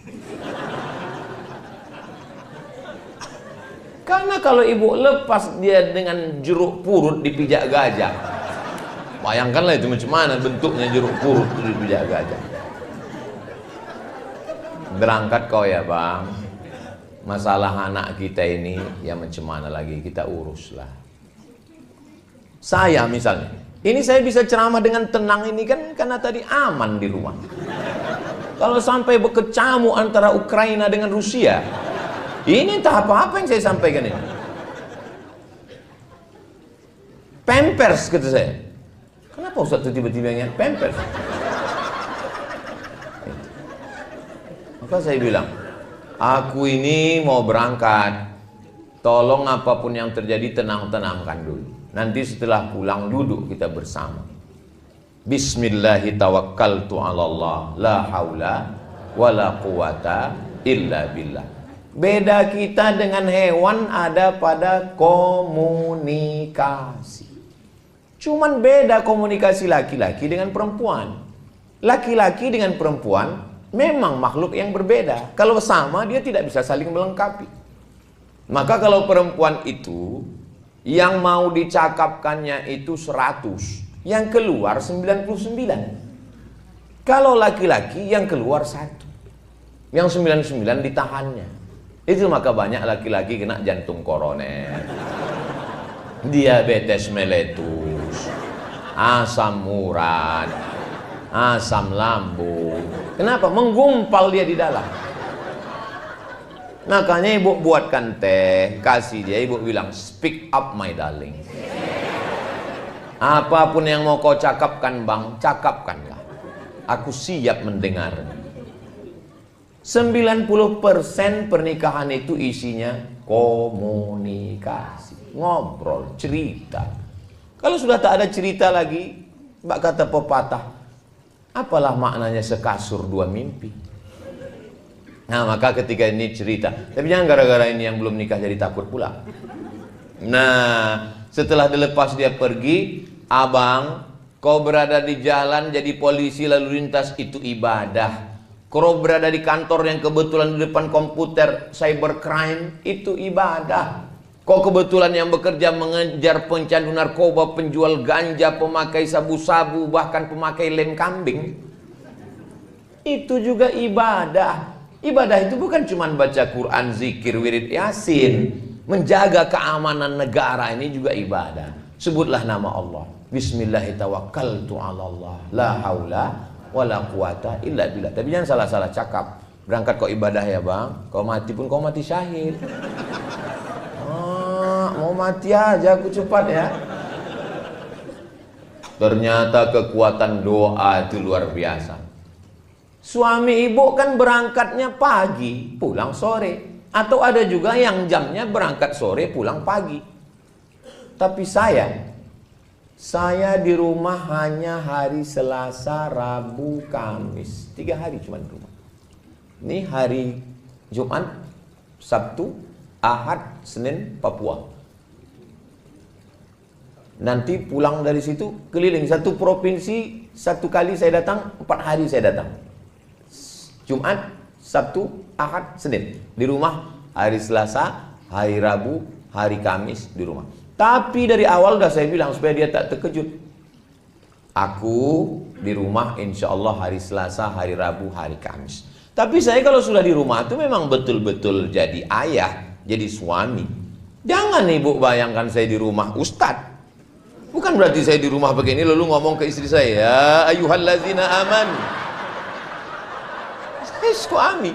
Karena kalau ibu lepas dia dengan jeruk purut dipijak gajah, bayangkanlah itu macam mana bentuknya jeruk purut dipijak gajah. Berangkat kau ya Bang. Masalah anak kita ini ya macam mana lagi kita uruslah. Saya misalnya, ini saya bisa ceramah dengan tenang ini kan karena tadi aman di rumah. Kalau sampai berkecamuk antara Ukraina dengan Rusia, ini entah apa-apa yang saya sampaikan ini. Pampers kata saya. Kenapa Ustaz itu tiba-tiba ingat Pampers? Maka saya bilang, aku ini mau berangkat. Tolong apapun yang terjadi tenang-tenangkan dulu. Nanti setelah pulang duduk kita bersama. Bismillahi tawakkaltu 'ala Allah, la haula wala quwata illa billah. Beda kita dengan hewan ada pada komunikasi. Cuman beda komunikasi laki-laki dengan perempuan. Laki-laki dengan perempuan memang makhluk yang berbeda. Kalau sama dia tidak bisa saling melengkapi. Maka kalau perempuan itu yang mau dicakapkannya itu 100, yang keluar 99. Kalau laki-laki yang keluar 1, yang 99 ditahannya. Itu maka banyak laki-laki kena jantung koroner, diabetes meletus, asam urat, asam lambung. Kenapa? Menggumpal dia di dalam. Makanya ibu buatkan teh, kasih dia, ibu bilang, speak up my darling. Apapun yang mau kau cakapkan Bang, cakapkanlah. Aku siap mendengar. 90% pernikahan itu isinya komunikasi, ngobrol, cerita. Kalau sudah tak ada cerita lagi, mbak kata pepatah, apalah maknanya sekasur dua mimpi. Nah maka ketika ini cerita, tapi jangan gara-gara ini yang belum nikah jadi takut pula. Nah setelah dilepas dia pergi, abang, kau berada di jalan jadi polisi lalu lintas itu ibadah. Kau berada di kantor yang kebetulan di depan komputer cybercrime itu ibadah. Kau kebetulan yang bekerja mengejar pencandu narkoba, penjual ganja, pemakai sabu-sabu, bahkan pemakai lem kambing, itu juga ibadah. Ibadah itu bukan cuma baca Quran, zikir, wirid, yasin. Menjaga keamanan negara ini juga ibadah. Sebutlah nama Allah. Bismillahirrahmanirrahim. La haula wala quwata illa billah. Tapi jangan salah-salah cakap. Berangkat kau ibadah ya Bang. Kau mati pun kau mati syahid. Mau mati aja aku cepat ya. Ternyata kekuatan doa itu luar biasa. Suami ibu kan berangkatnya pagi, pulang sore. Atau ada juga yang jamnya berangkat sore, pulang pagi. Tapi saya di rumah hanya hari Selasa, Rabu, Kamis. 3 hari cuma di rumah. Ini hari Jumat, Sabtu, Ahad, Senin, Papua. Nanti pulang dari situ keliling satu provinsi, satu kali saya datang, 4 hari saya datang. Jumat, Sabtu, Ahad, Senin di rumah, hari Selasa, hari Rabu, hari Kamis di rumah. Tapi dari awal udah saya bilang supaya dia tak terkejut. Aku di rumah insya Allah hari Selasa, hari Rabu, hari Kamis. Tapi saya kalau sudah di rumah itu memang betul-betul jadi ayah, jadi suami. Jangan ibu bayangkan saya di rumah ustadz. Bukan berarti saya di rumah begini lalu ngomong ke istri saya, ya ayyuhallazina aman. Saya suami.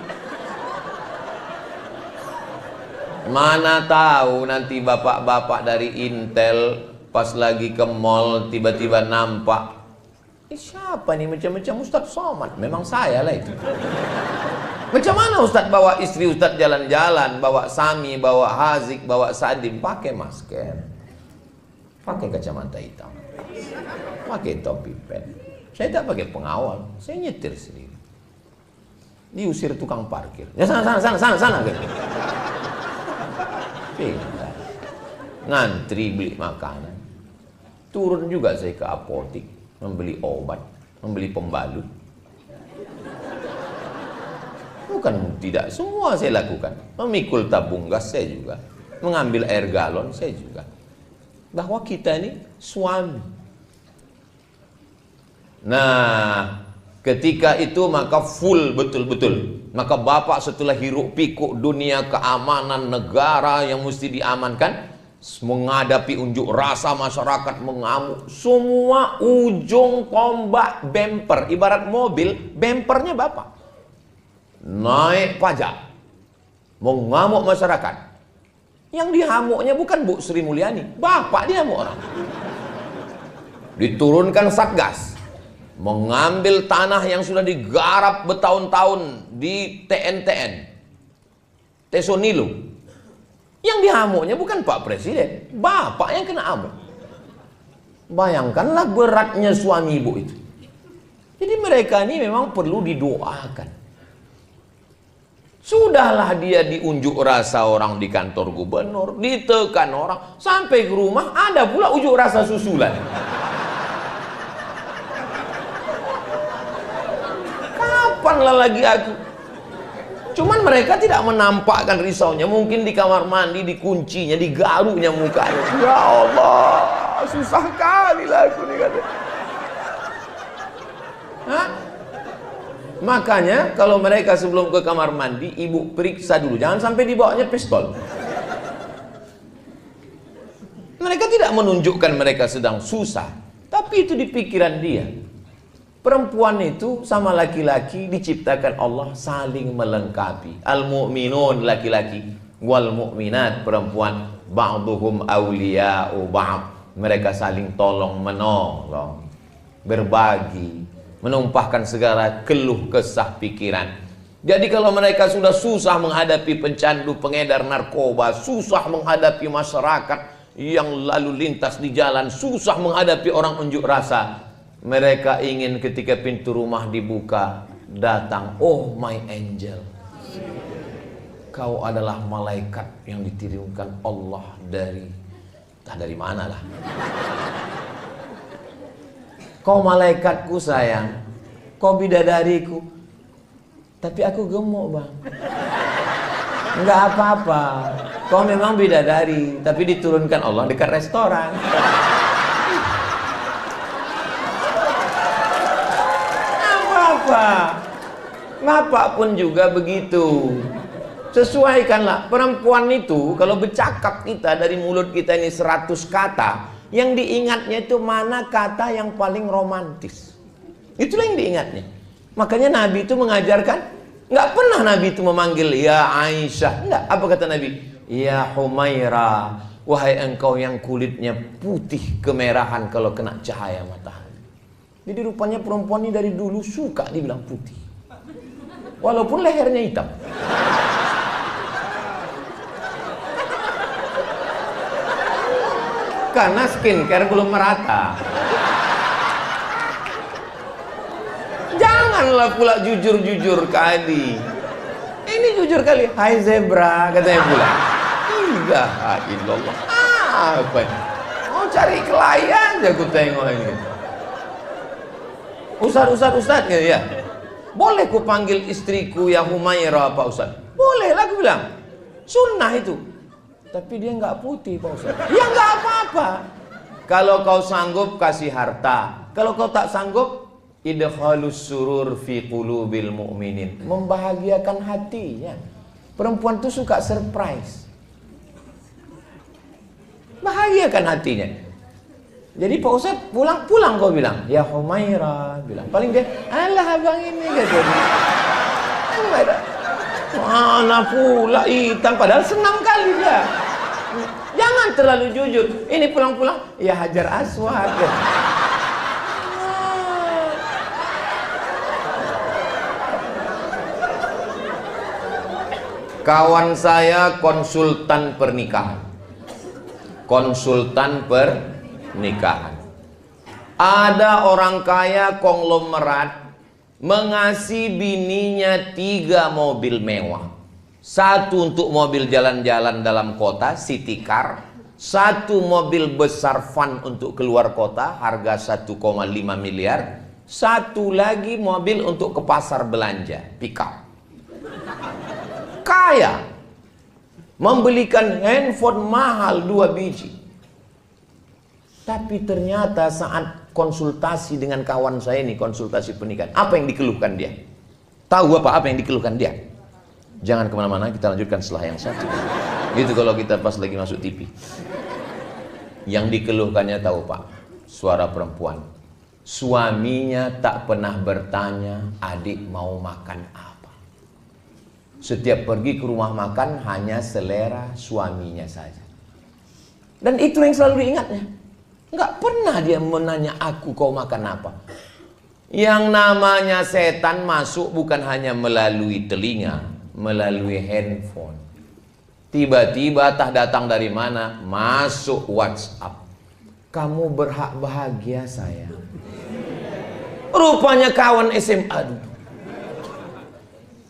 Mana tahu nanti bapak-bapak dari Intel pas lagi ke mall tiba-tiba nampak, siapa nih macam-macam Ustadz Somad? Memang saya lah itu. Macam mana Ustadz bawa istri Ustadz jalan-jalan, bawa Sami, bawa Hazik, bawa Sadim, pakai masker, pakai kacamata hitam, pakai topi pen. Saya tak pakai pengawal, saya nyetir sendiri. Diusir tukang parkir. Ya sana gitu. Pindah. Ngantri beli makanan. Turun juga saya ke apotik, membeli obat, membeli pembalut. Bukan tidak, semua saya lakukan. Memikul tabung gas saya juga, mengambil air galon saya juga. Bahwa kita ini suami. Nah, ketika itu maka full betul-betul. Maka bapak setelah hiruk pikuk dunia keamanan negara yang mesti diamankan, menghadapi unjuk rasa masyarakat mengamuk, semua ujung tombak bemper, ibarat mobil, bempernya bapak. Naik pajak, mengamuk masyarakat. Yang dihamuknya bukan Bu Sri Mulyani, bapak dihamuk orang. Diturunkan Satgas, mengambil tanah yang sudah digarap bertahun-tahun di TNTN, Tesonilo. Yang dihamuknya bukan Pak Presiden, bapak yang kena amuk. Bayangkanlah beratnya suami ibu itu. Jadi mereka ini memang perlu didoakan. Sudahlah dia diunjuk rasa orang di kantor gubernur, ditekan orang, sampai ke rumah ada pula unjuk rasa susulan. Kapanlah lagi aku? Cuman mereka tidak menampakkan risaunya. Mungkin di kamar mandi, dikuncinya, digaruknya mukanya. Ya Allah, susah kali lah aku nih kata. Hah? Makanya kalau mereka sebelum ke kamar mandi, ibu periksa dulu, jangan sampai dibawanya pistol. Mereka tidak menunjukkan mereka sedang susah, tapi itu di pikiran dia. Perempuan itu sama laki-laki diciptakan Allah saling melengkapi. Al-mu'minun laki-laki, wal mu'minat perempuan, ba'duhum awliya'u ba'd. Mereka saling tolong menolong, berbagi, menumpahkan segala keluh kesah pikiran. Jadi kalau mereka sudah susah menghadapi pencandu, pengedar narkoba, susah menghadapi masyarakat yang lalu lintas di jalan, susah menghadapi orang unjuk rasa, mereka ingin ketika pintu rumah dibuka, datang, oh my angel, kau adalah malaikat yang dikirimkan Allah dari, entah dari mana lah. Kau malaikatku sayang, kau bidadariku, tapi aku gemuk bang. Enggak apa-apa, kau memang bidadari, tapi diturunkan Allah dekat restoran. Apa? Bapak pun juga begitu. Sesuaikanlah. Perempuan itu kalau bercakap kita dari mulut kita ini 100 kata, yang diingatnya itu mana kata yang paling romantis. Itulah yang diingatnya. Makanya Nabi itu mengajarkan, nggak pernah Nabi itu memanggil ya Aisyah. Enggak. Apa kata Nabi? Ya Humaira, wahai engkau yang kulitnya putih kemerahan kalau kena cahaya matahari. Jadi rupanya perempuan ini dari dulu suka dibilang putih, walaupun lehernya hitam. Karena skincare belum merata. Janganlah pula jujur-jujur kali. Ini jujur kali. Hai zebra, katanya pula. Ilaha illallah. Apa ini? Oh cari klien aja aku tengok ini. Ustaz ya. Boleh ku panggil istriku yang Humairah Pak Ustaz? Boleh lah aku bilang. Sunnah itu. Tapi dia nggak putih Pak Ustaz. Ya nggak apa-apa. Kalau kau sanggup kasih harta. Kalau kau tak sanggup, idkhalus surur fi qulubil mu'minin. Membahagiakan hatinya. Perempuan itu suka surprise. Bahagiakan hatinya. Jadi Pak Ustaz pulang kau bilang, ya Humairah bilang. Paling dia, alah abang ini gitu. Humairah. Mana pula hitam, padahal senang kali dia. Jangan terlalu jujur. Ini pulang-pulang, ya Hajar Aswad. Kawan saya konsultan pernikahan. Ada orang kaya konglomerat mengasih bininya 3 mobil mewah. 1 untuk mobil jalan-jalan dalam kota, city car. 1 mobil besar van untuk keluar kota, harga 1,5 miliar. 1 lagi mobil untuk ke pasar belanja, pick up. Kaya. Membelikan handphone mahal 2 biji. Tapi ternyata saat konsultasi dengan kawan saya ini, konsultasi pernikahan, apa yang dikeluhkan dia? Tahu apa yang dikeluhkan dia? Jangan kemana-mana, kita lanjutkan setelah yang satu. Gitu kalau kita pas lagi masuk TV. Yang dikeluhkannya tahu Pak? Suara perempuan. Suaminya tak pernah bertanya, adik mau makan apa. Setiap pergi ke rumah makan hanya selera suaminya saja. Dan itu yang selalu diingatnya. Nggak pernah dia menanya aku kau makan apa. Yang namanya setan masuk bukan hanya melalui telinga, melalui handphone. Tiba-tiba tak datang dari mana, masuk WhatsApp. Kamu berhak bahagia sayang. Rupanya kawan SMA dulu.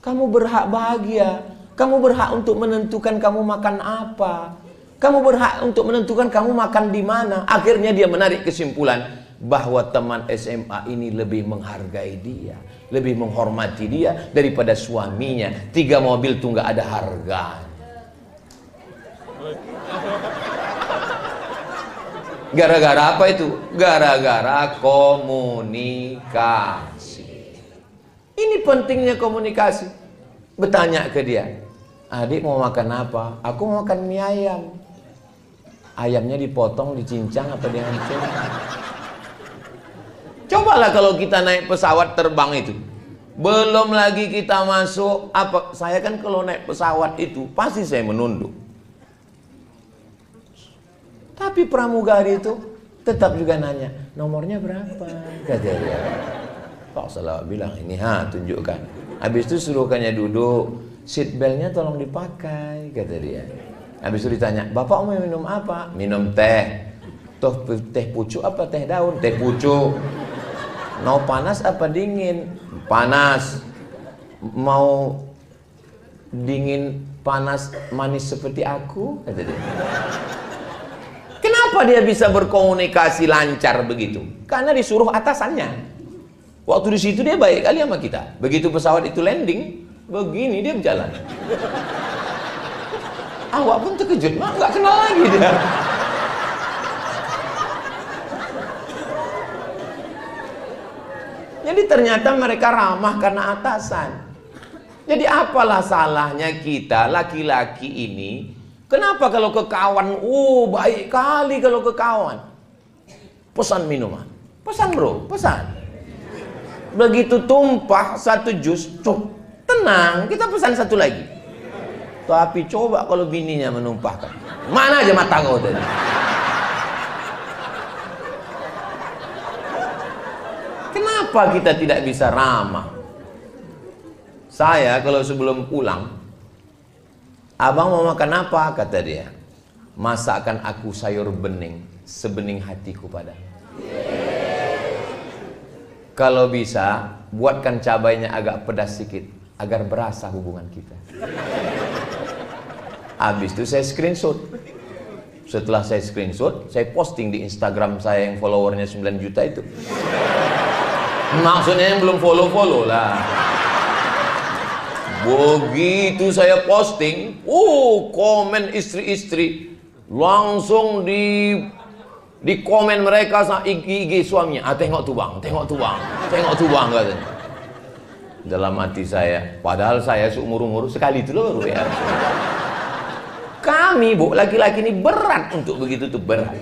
Kamu berhak bahagia. Kamu berhak untuk menentukan kamu makan apa. Kamu berhak untuk menentukan kamu makan di mana. Akhirnya dia menarik kesimpulan bahwa teman SMA ini lebih menghargai dia, lebih menghormati dia daripada suaminya. 3 mobil tuh nggak ada harganya. Gara-gara apa itu? Gara-gara komunikasi. Ini pentingnya komunikasi. Bertanya ke dia, adik mau makan apa? Aku mau makan mie ayam. Ayamnya dipotong, dicincang apa dihancur? Cobalah kalau kita naik pesawat terbang itu. Belum lagi kita masuk apa? Saya kan kalau naik pesawat itu pasti saya menunduk. Tapi pramugari itu tetap juga nanya, nomornya berapa? Kata dia. Pak Salawat bilang, ini tunjukkan. Habis itu suruhkannya duduk, seat beltnya tolong dipakai, kata dia. Habis itu ditanya, bapak mau minum apa? Minum teh. Toh teh pucuk apa teh daun? Teh pucuk. Mau panas apa dingin? Panas. Mau dingin, panas, manis seperti aku? Kata dia. Kenapa dia bisa berkomunikasi lancar begitu? Karena disuruh atasannya. Waktu di situ dia baik kali sama kita. Begitu pesawat itu landing, begini dia berjalan. Awak pun terkejut, nggak kenal lagi dia. Jadi ternyata mereka ramah karena atasan. Jadi apalah salahnya kita laki-laki ini? Kenapa kalau ke kawan, baik kali kalau ke kawan. Pesan minuman, pesan bro, pesan. Begitu tumpah 1 jus, tenang, kita pesan 1 lagi. Tapi coba kalau bininya menumpahkan, mana aja mata kau tadi. Kenapa kita tidak bisa ramah? Saya kalau sebelum pulang, abang mau makan apa? Kata dia. Masakan aku sayur bening, sebening hatiku padamu. Kalau bisa, buatkan cabainya agak pedas sedikit, agar berasa hubungan kita. Habis itu saya screenshot. Setelah saya screenshot, saya posting di Instagram saya yang followernya 9 juta itu. Maksudnya yang belum follow-follow lah. Begitu saya posting, komen istri-istri langsung di komen mereka sama IG suaminya. Tengok tuh bang, tengok tuh bang, tengok tuh bang katanya. Dalam hati saya, padahal saya seumur-umur sekali itu loh ya. Kami bu, laki-laki ini berat untuk begitu tuh, berat.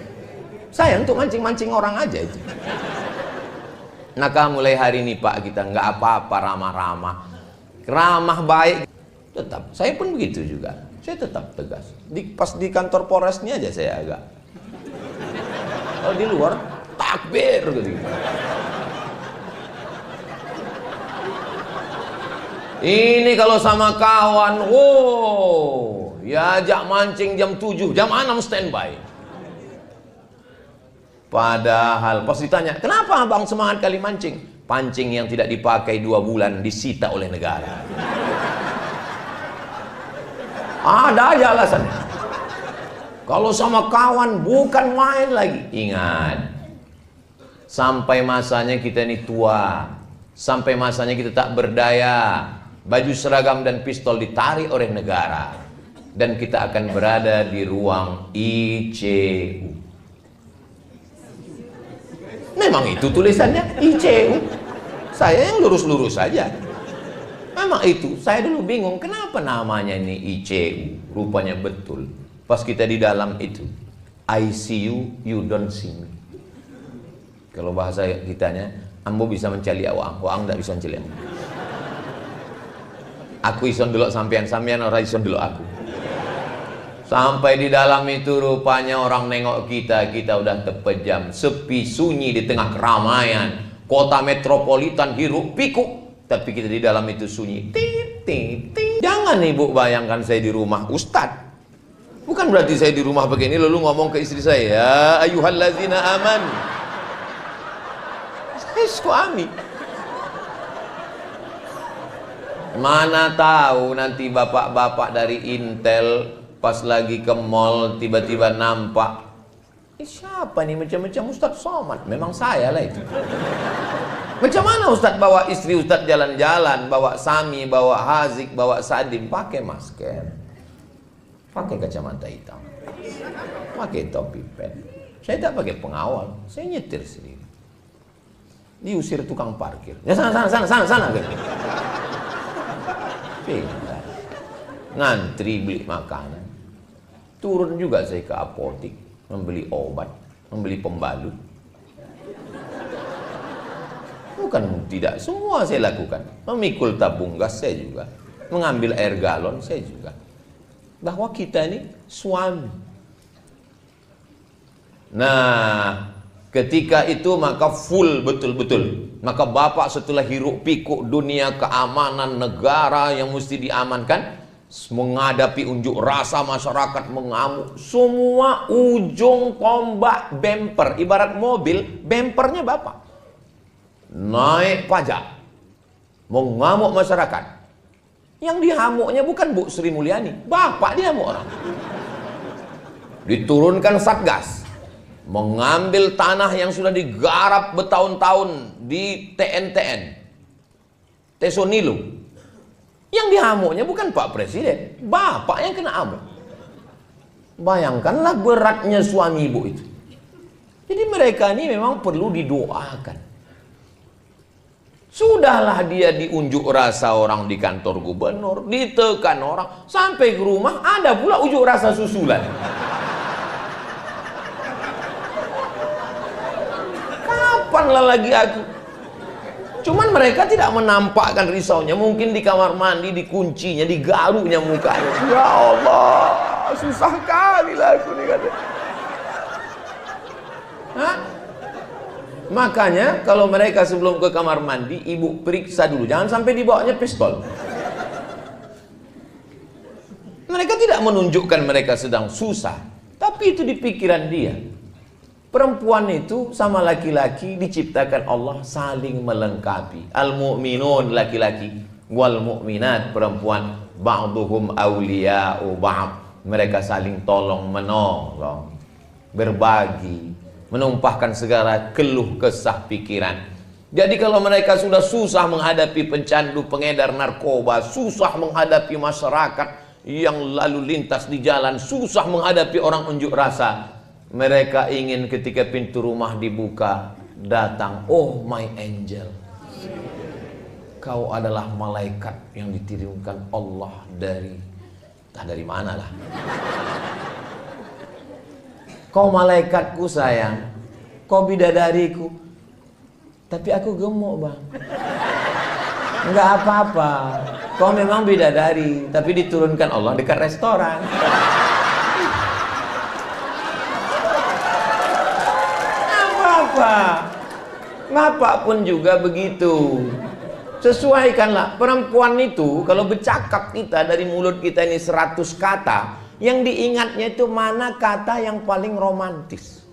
Saya untuk mancing-mancing orang aja itu. Maka mulai hari ini Pak, kita nggak apa-apa ramah-ramah, ramah baik. Tetap, saya pun begitu juga. Saya tetap tegas. Pas di kantor Polresnya aja saya agak. Kalau di luar takbir gitu. Ini kalau sama kawan, ya ajak mancing jam 7, jam 6 standby. Padahal pas ditanya, kenapa abang semangat kali mancing? Pancing yang tidak dipakai 2 bulan disita oleh negara. Ada aja alasannya. Kalau sama kawan bukan main lagi. Ingat, sampai masanya kita ini tua, sampai masanya kita tak berdaya, baju seragam dan pistol ditarik oleh negara, dan kita akan berada di ruang ICU. Memang itu tulisannya ICU. Saya yang lurus-lurus saja. Memang itu. Saya dulu bingung kenapa namanya ini ICU. Rupanya betul. Pas kita di dalam itu, I see you, you don't see me. Kalau bahasa kitanya, ambo bisa mencari awang, awang tak bisa mencari ambo. Aku ison dulu sampean, sampean orang ison dulu aku. Sampai di dalam itu rupanya orang nengok kita, kita udah terpejam, sepi sunyi di tengah keramaian, kota metropolitan hiruk pikuk, tapi kita di dalam itu sunyi. Jangan ibu bayangkan saya di rumah ustadz. Bukan berarti saya di rumah begini lalu ngomong ke istri saya, ya ayyuhallazina aman. Saya suami. Mana tahu nanti bapak-bapak dari Intel pas lagi ke mall tiba-tiba nampak, siapa nih macam-macam Ustadz Somad? Memang saya lah itu. Macam mana Ustadz bawa istri Ustadz jalan-jalan, bawa Sami, bawa Hazik, bawa Sadim, pakai masker, pakai kacamata hitam, pakai topi pet. Saya tak pakai pengawal, saya nyetir sendiri. Diusir tukang parkir. Ya sana gitu. Pindah. Ngantri beli makanan. Turun juga saya ke apotik, membeli obat, membeli pembalut. Bukan tidak, semua saya lakukan. Memikul tabung gas saya juga, mengambil air galon saya juga. Bahwa kita ini suami. Nah, ketika itu maka full betul-betul. Maka bapak setelah hiruk pikuk dunia keamanan negara yang mesti diamankan, menghadapi unjuk rasa masyarakat mengamuk, semua ujung tombak bemper, ibarat mobil, bempernya bapak. Naik pajak, mengamuk masyarakat. Yang dihamuknya bukan Bu Sri Mulyani, bapak dihamuk orang. Diturunkan Satgas, mengambil tanah yang sudah digarap bertahun-tahun di TNTN, Tesonilo. Yang dihamuknya bukan Pak Presiden, bapak yang kena amuk. Bayangkanlah beratnya suami ibu itu. Jadi mereka ini memang perlu didoakan. Sudahlah dia diunjuk rasa orang di kantor gubernur, ditekan orang, sampai ke rumah ada pula unjuk rasa susulan. Kapanlah lagi aku? Cuman mereka tidak menampakkan risaunya. Mungkin di kamar mandi, dikuncinya, digaruknya mukanya. Ya Allah, susah kali lah aku nih kata. Hah? Makanya kalau mereka sebelum ke kamar mandi, ibu periksa dulu. Jangan sampai dibawanya pistol. Mereka tidak menunjukkan mereka sedang susah, tapi itu di pikiran dia. Perempuan itu sama laki-laki diciptakan Allah saling melengkapi. Al-mu'minun laki-laki, wal mu'minat perempuan, ba'duhum awliya'u ba'd. Mereka saling tolong menolong. berbagi, menumpahkan segala keluh kesah pikiran. Jadi kalau mereka sudah susah menghadapi pencandu, pengedar narkoba, susah menghadapi masyarakat yang lalu lintas di jalan, susah menghadapi orang unjuk rasa, mereka ingin ketika pintu rumah dibuka, datang, oh my angel, kau adalah malaikat yang dikirimkan Allah dari, entah dari mana lah. Kau malaikatku sayang, kau bidadariku, tapi aku gemuk bang. Enggak apa-apa, kau memang bidadari, tapi diturunkan Allah dekat restoran. Apa-apa, bapak pun juga begitu. Sesuaikanlah. Perempuan itu kalau bercakap kita, dari mulut kita ini 100 kata, yang diingatnya itu mana kata yang paling romantis.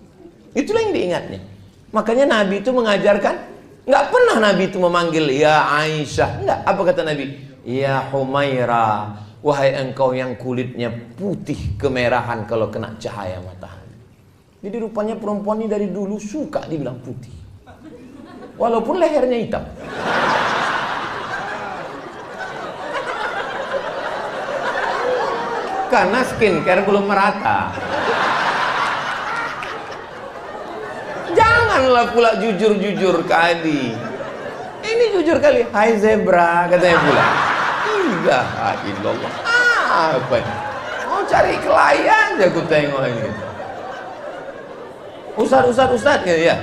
Itulah yang diingatnya. Makanya Nabi itu mengajarkan, nggak pernah Nabi itu memanggil ya Aisyah. Nggak. Apa kata Nabi? Ya Humaira, wahai engkau yang kulitnya putih kemerahan kalau kena cahaya matahari. Jadi rupanya perempuan ini dari dulu suka dibilang putih, walaupun lehernya hitam. Karena skincare belum merata. Janganlah pula jujur-jujur kali. Ini jujur kali. Hai zebra, katanya pula. Ilaha illallah. Apa ini? Mau cari klien aja aku tengok ini. Ustaz ya.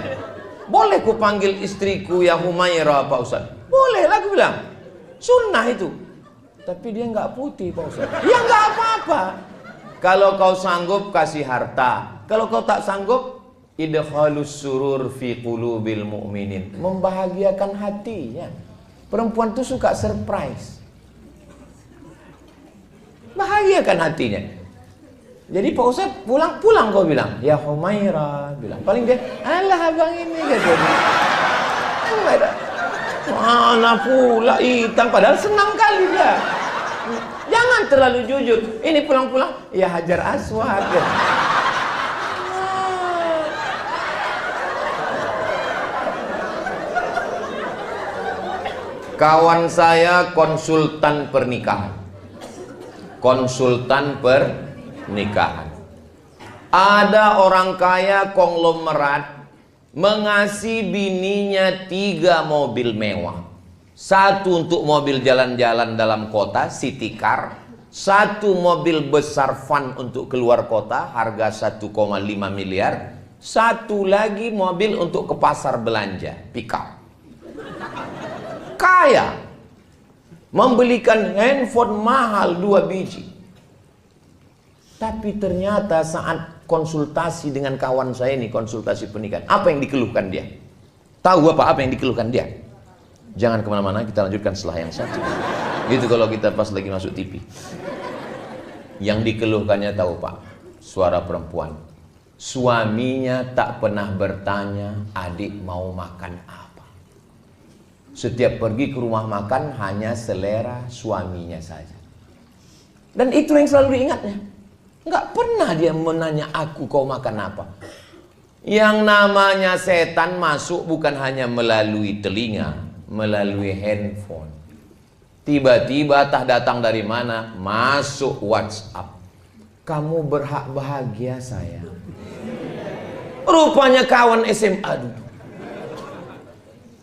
Boleh ku panggil istriku ya Humaira Pak Ustaz? Boleh lah aku bilang. Sunnah itu. Tapi dia nggak putih Pak Ustaz. Ya nggak apa-apa. Kalau kau sanggup kasih harta. Kalau kau tak sanggup, idkhalus surur fi qulubil mu'minin, membahagiakan hatinya. Perempuan itu suka surprise, bahagiakan hatinya. Jadi Pak Ustaz pulang kau bilang ya Humaira, bilang paling dia alah abang ini katanya. Mana pula hitam, padahal senang kali dia. Jangan terlalu jujur. Ini pulang-pulang ya Hajar Aswad ya. Kawan saya konsultan pernikahan. Ada orang kaya konglomerat mengasih bininya 3 mobil mewah. 1 untuk mobil jalan-jalan dalam kota, city car. 1 mobil besar van untuk keluar kota, harga 1,5 miliar. 1 lagi mobil untuk ke pasar belanja, pick up. Kaya, membelikan handphone mahal 2 biji. Tapi ternyata saat konsultasi dengan kawan saya ini, konsultasi pernikahan, apa yang dikeluhkan dia? Tahu apa yang dikeluhkan dia? Jangan kemana-mana, kita lanjutkan setelah yang satu. Gitu kalau kita pas lagi masuk TV. Yang dikeluhkannya tahu Pak? Suara perempuan. Suaminya tak pernah bertanya, adik mau makan apa. Setiap pergi ke rumah makan hanya selera suaminya saja. Dan itu yang selalu diingatnya. Nggak pernah dia menanya aku kau makan apa. Yang namanya setan masuk bukan hanya melalui telinga, melalui handphone. Tiba-tiba tak datang dari mana, masuk WhatsApp. Kamu berhak bahagia sayang. Rupanya kawan SMA dulu.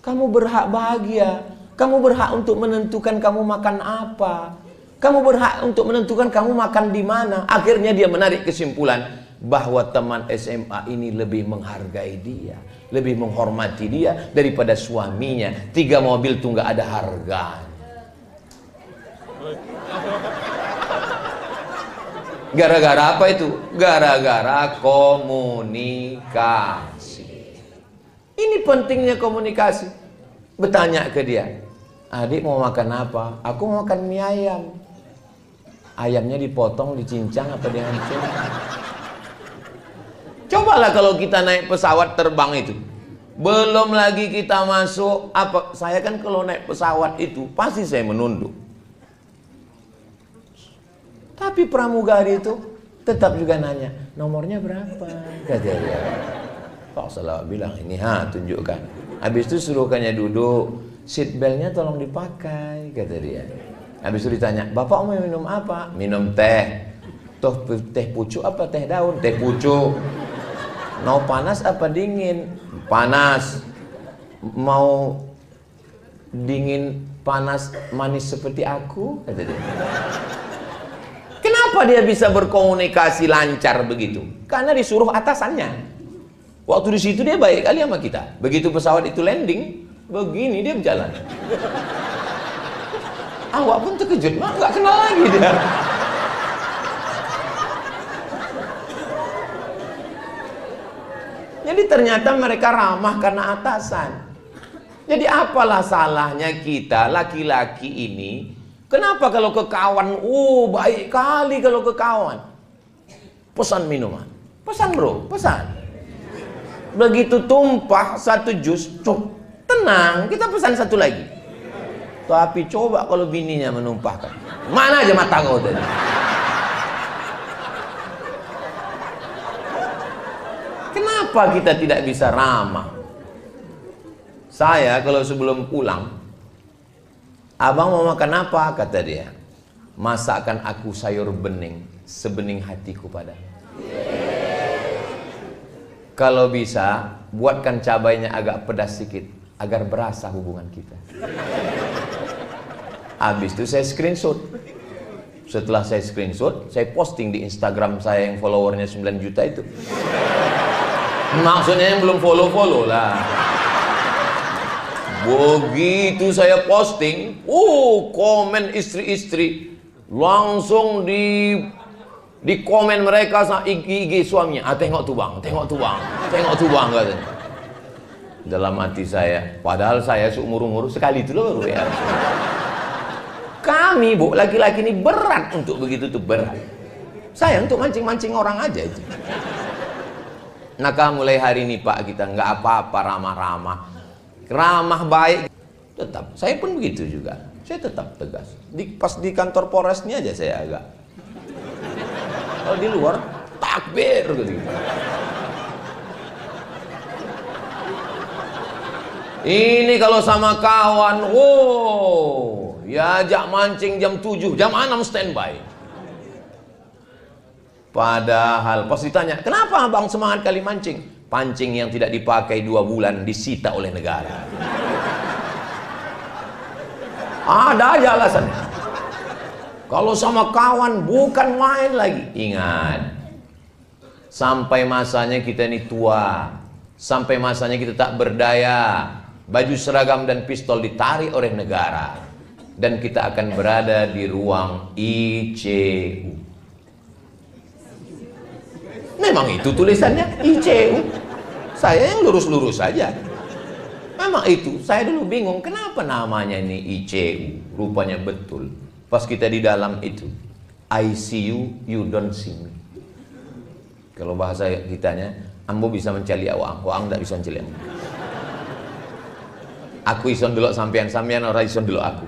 Kamu berhak bahagia. Kamu berhak untuk menentukan kamu makan apa. Kamu berhak untuk menentukan kamu makan di mana. Akhirnya dia menarik kesimpulan bahwa teman SMA ini lebih menghargai dia, lebih menghormati dia daripada suaminya. 3 mobil tuh nggak ada harganya. Gara-gara apa itu? Gara-gara komunikasi. Ini pentingnya komunikasi. Bertanya ke dia, adik mau makan apa? Aku mau makan mie ayam. Ayamnya dipotong, dicincang apa dihancur? Cobalah kalau kita naik pesawat terbang itu. Belum lagi kita masuk apa? Saya kan kalau naik pesawat itu pasti saya menunduk. Tapi pramugari itu tetap juga nanya, nomornya berapa? Kata dia. Pak Salah bilang, ini tunjukkan. Habis itu suruhkannya duduk, seat beltnya tolong dipakai, kata dia. Habis itu ditanya, Bapak mau minum apa? Minum teh. Toh teh pucuk apa teh daun? Teh pucuk. Mau panas apa dingin? Panas. Mau dingin, panas, manis seperti aku? Kata dia. Kenapa dia bisa berkomunikasi lancar begitu? Karena disuruh atasannya. Waktu di situ dia baik kali sama kita. Begitu pesawat itu landing, begini dia berjalan. Awak pun terkejut, nggak kenal lagi dia. Jadi ternyata mereka ramah karena atasan. Jadi apalah salahnya kita laki-laki ini? Kenapa kalau ke kawan, baik kali kalau ke kawan. Pesan minuman, pesan bro, pesan. Begitu tumpah satu jus, tenang, kita pesan satu lagi. Tapi coba kalau bininya menumpahkan, mana aja mata kau tadi. Kenapa kita tidak bisa ramah? Saya kalau sebelum pulang, abang mau makan apa? Kata dia, masakan aku sayur bening, sebening hatiku padamu. Kalau bisa, buatkan cabainya agak pedas sedikit, agar berasa hubungan kita. Habis itu saya screenshot. Setelah saya screenshot, saya posting di Instagram saya yang followernya 9 juta itu. Maksudnya yang belum follow-follow lah. Begitu saya posting, komen istri-istri langsung di komen mereka sama IG suaminya. Tengok tuh bang, tengok tuh bang, tengok tuh bang, katanya. Dalam hati saya, padahal saya seumur-umur sekali itu loh ya. Kami bu, laki-laki ini berat untuk begitu tuh, berat. Saya untuk mancing-mancing orang aja itu. Maka mulai hari ini pak, kita nggak apa-apa ramah-ramah, ramah baik. Tetap, saya pun begitu juga. Saya tetap tegas. Pas di kantor Polresnya aja saya agak. Kalau di luar takbir gitu. Ini kalau sama kawan, ya ajak mancing jam 7, jam 6 standby. Padahal pas ditanya, kenapa abang semangat kali mancing? Pancing yang tidak dipakai 2 bulan disita oleh negara. Ada aja alasannya. Kalau sama kawan bukan main lagi. Ingat, sampai masanya kita ini tua, sampai masanya kita tak berdaya, baju seragam dan pistol ditarik oleh negara, dan kita akan berada di ruang ICU. Memang itu tulisannya ICU. Saya yang lurus-lurus saja. Memang itu. Saya dulu bingung kenapa namanya ini ICU. Rupanya betul. Pas kita di dalam itu, I see you, you don't see me. Kalau bahasa kitanya, ambo bisa mencari awang, awang tak bisa mencari ambo. Aku ison dulu sampean, sampean orang ison dulu aku.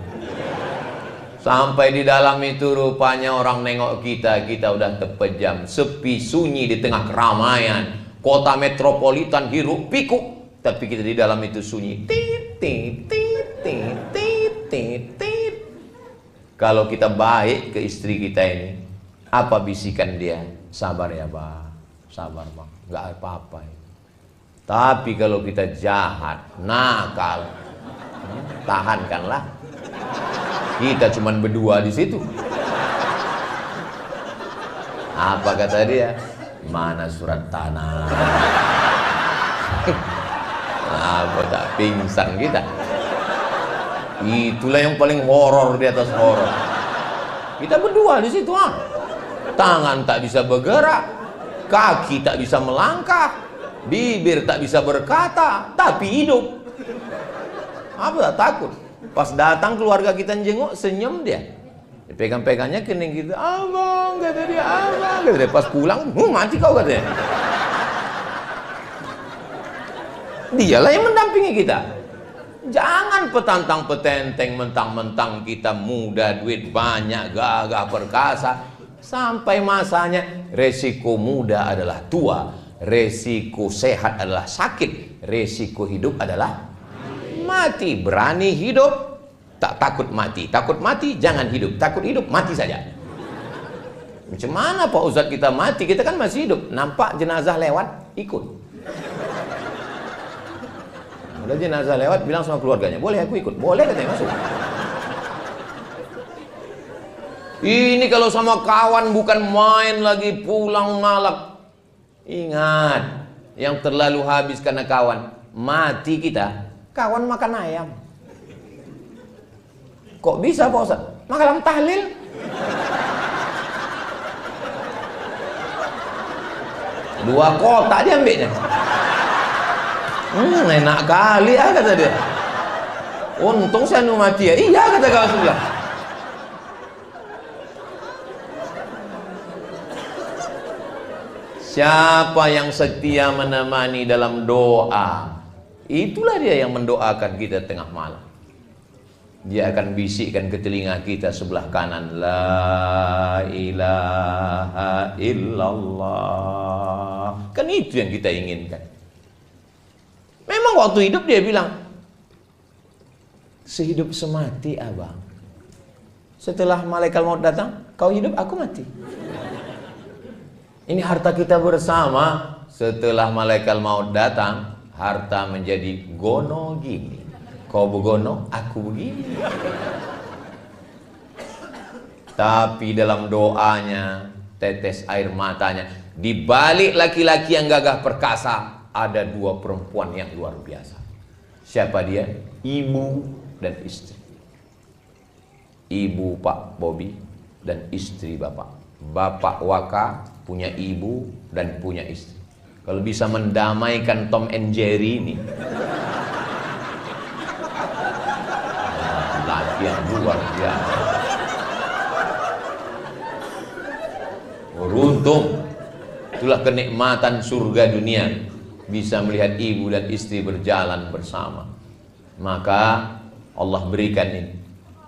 Sampai di dalam itu rupanya orang nengok kita, kita udah terpejam, sepi, sunyi di tengah keramaian, kota metropolitan hiruk pikuk, tapi kita di dalam itu sunyi. Tit, tit, tit, tit, tit, tit, tit. Kalau kita baik ke istri kita ini, apa bisikan dia? Sabar ya bang, sabar bang, nggak apa-apa. Tapi kalau kita jahat, nakal, tahankanlah. Kita cuman berdua di situ. Apa kata dia? Mana surat tanah? Apa tak pingsan kita? Itulah yang paling horor di atas horor. Kita berdua di situ, tangan tak bisa bergerak, kaki tak bisa melangkah, bibir tak bisa berkata, tapi hidup. Apa tak takut? Pas datang keluarga kita jenguk, senyum dia. Pegang-pegangnya kening kita, abang, kata dia, abang, kata dia. Pas pulang, mati kau, katanya. Dialah yang mendampingi kita. Jangan petantang petenteng mentang-mentang kita muda, duit banyak, gagah perkasa, Sampai masanya, resiko muda adalah tua, resiko sehat adalah sakit, resiko hidup adalah mati. Berani hidup, tak takut mati. Takut mati, jangan hidup. Takut hidup, mati saja. Macam mana Pak Ustadz kita mati? Kita kan masih hidup. Nampak jenazah lewat, ikut. Udah jenazah lewat, bilang sama keluarganya, boleh aku ikut? Boleh katanya, masuk. Ini kalau sama kawan bukan main lagi, pulang malam. Ingat, yang terlalu habis karena kawan, mati kita. Kawan makan ayam. Kok bisa Pak Ustaz? Malam tahlil. Dua kotak dia ambilnya. Enak kali kata dia. Untung saya mati ya. Iya kata kawan sebelah. Siapa yang setia menemani dalam doa, itulah dia yang mendoakan kita tengah malam. Dia akan bisikkan ke telinga kita sebelah kanan, la ilaha illallah. Kan itu yang kita inginkan. Memang waktu hidup dia bilang, sehidup semati abang. Setelah malaikat maut datang, kau hidup, aku mati. Ini harta kita bersama. Setelah malaikat maut datang, harta menjadi gono gini. Kau begono, aku begini. Tapi dalam doanya, tetes air matanya, di balik laki-laki yang gagah perkasa, ada dua perempuan yang luar biasa. Siapa dia? Ibu dan istri. Ibu Pak Bobi dan istri Bapak. Bapak Waka punya ibu dan punya istri. Kalau bisa mendamaikan Tom and Jerry ini, latihan luar biasa. Beruntung, itulah kenikmatan surga dunia, bisa melihat ibu dan istri berjalan bersama. Maka Allah berikan ini.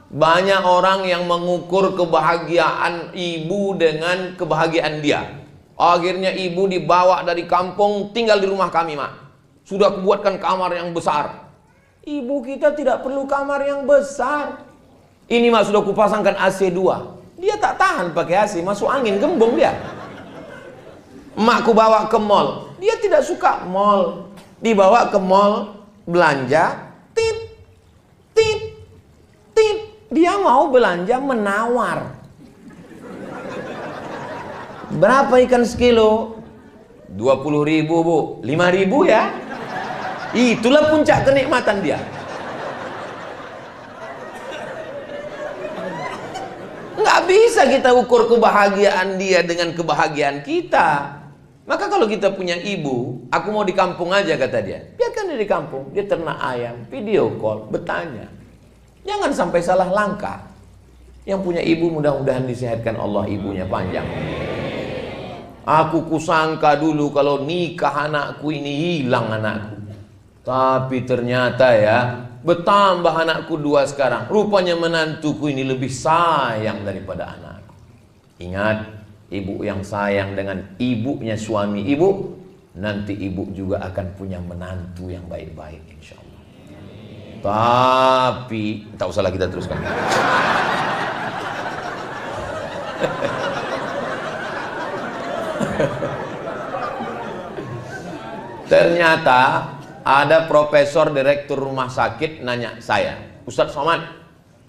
Banyak orang yang mengukur kebahagiaan ibu dengan kebahagiaan dia. Akhirnya ibu dibawa dari kampung, tinggal di rumah kami, Mak. Sudah kubuatkan kamar yang besar. Ibu kita tidak perlu kamar yang besar. Ini Mak, sudah kupasangkan AC 2. Dia tak tahan pakai AC, masuk angin, gembung dia. Mak ku bawa ke mall. Dia tidak suka mall. Dibawa ke mall, belanja, tit, tit, tit. Dia mau belanja menawar. Berapa ikan sekilo? 20.000 Bu. 5.000 ya. Itulah puncak kenikmatan dia. Nggak bisa kita ukur kebahagiaan dia dengan kebahagiaan kita. Maka kalau kita punya ibu, aku mau di kampung aja kata dia. Biarkan dia di kampung. Dia ternak ayam, video call, bertanya. Jangan sampai salah langkah. Yang punya ibu mudah-mudahan disehatkan Allah, ibunya panjang. Aku kusangka dulu kalau nikah anakku ini hilang anakku. Tapi ternyata ya, bertambah anakku 2 sekarang. Rupanya menantuku ini lebih sayang daripada anakku. Ingat, ibu yang sayang dengan ibunya suami ibu, nanti ibu juga akan punya menantu yang baik-baik insya Allah. Tapi tak usahlah kita teruskan. Ternyata ada profesor direktur rumah sakit nanya saya, Ustadz Somad,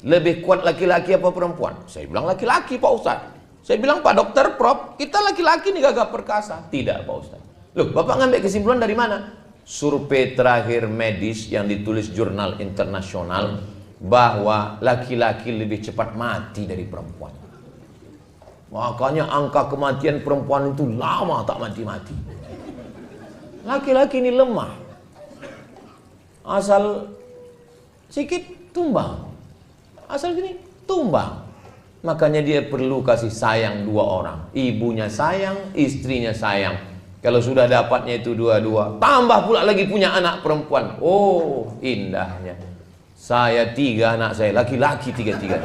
lebih kuat laki-laki apa perempuan? Saya bilang laki-laki Pak Ustadz. Saya bilang Pak Dokter, Prof, kita laki-laki nih gagah perkasa. Tidak Pak Ustadz. Loh, Bapak ngambil kesimpulan dari mana? Survei terakhir medis yang ditulis jurnal internasional bahwa laki-laki lebih cepat mati dari perempuan. Makanya angka kematian perempuan itu lama tak mati-mati. Laki-laki ini lemah. Asal sikit tumbang. Asal gini tumbang. Makanya dia perlu kasih sayang 2 orang. Ibunya sayang, istrinya sayang. Kalau sudah dapatnya itu 2-2, tambah pula lagi punya anak perempuan. Oh, indahnya. Saya 3 anak saya, laki-laki 3-3.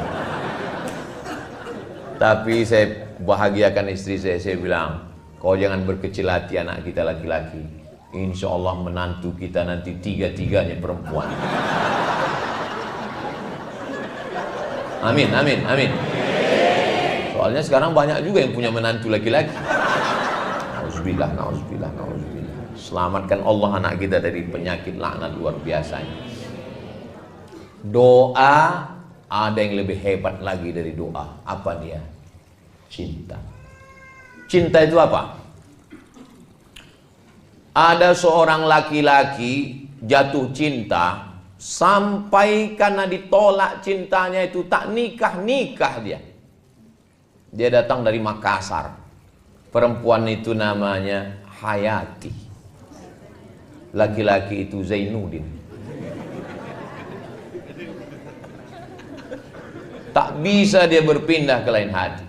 Tapi saya bahagiakan istri saya bilang, kau jangan berkecil hati anak kita laki-laki. Insya Allah menantu kita nanti tiga-tiganya perempuan. Amin, amin, amin. Soalnya sekarang banyak juga yang punya menantu laki-laki. Nauzubillah, nauzubillah, nauzubillah. Selamatkan Allah anak kita dari penyakit laknat luar biasanya. Doa ada yang lebih hebat lagi dari doa. Apa dia? Cinta. Cinta itu apa? Ada seorang laki-laki jatuh cinta sampai karena ditolak cintanya itu tak nikah dia. Dia datang dari Makassar. Perempuan itu namanya Hayati. Laki-laki itu Zainuddin. Tak bisa dia berpindah ke lain hati.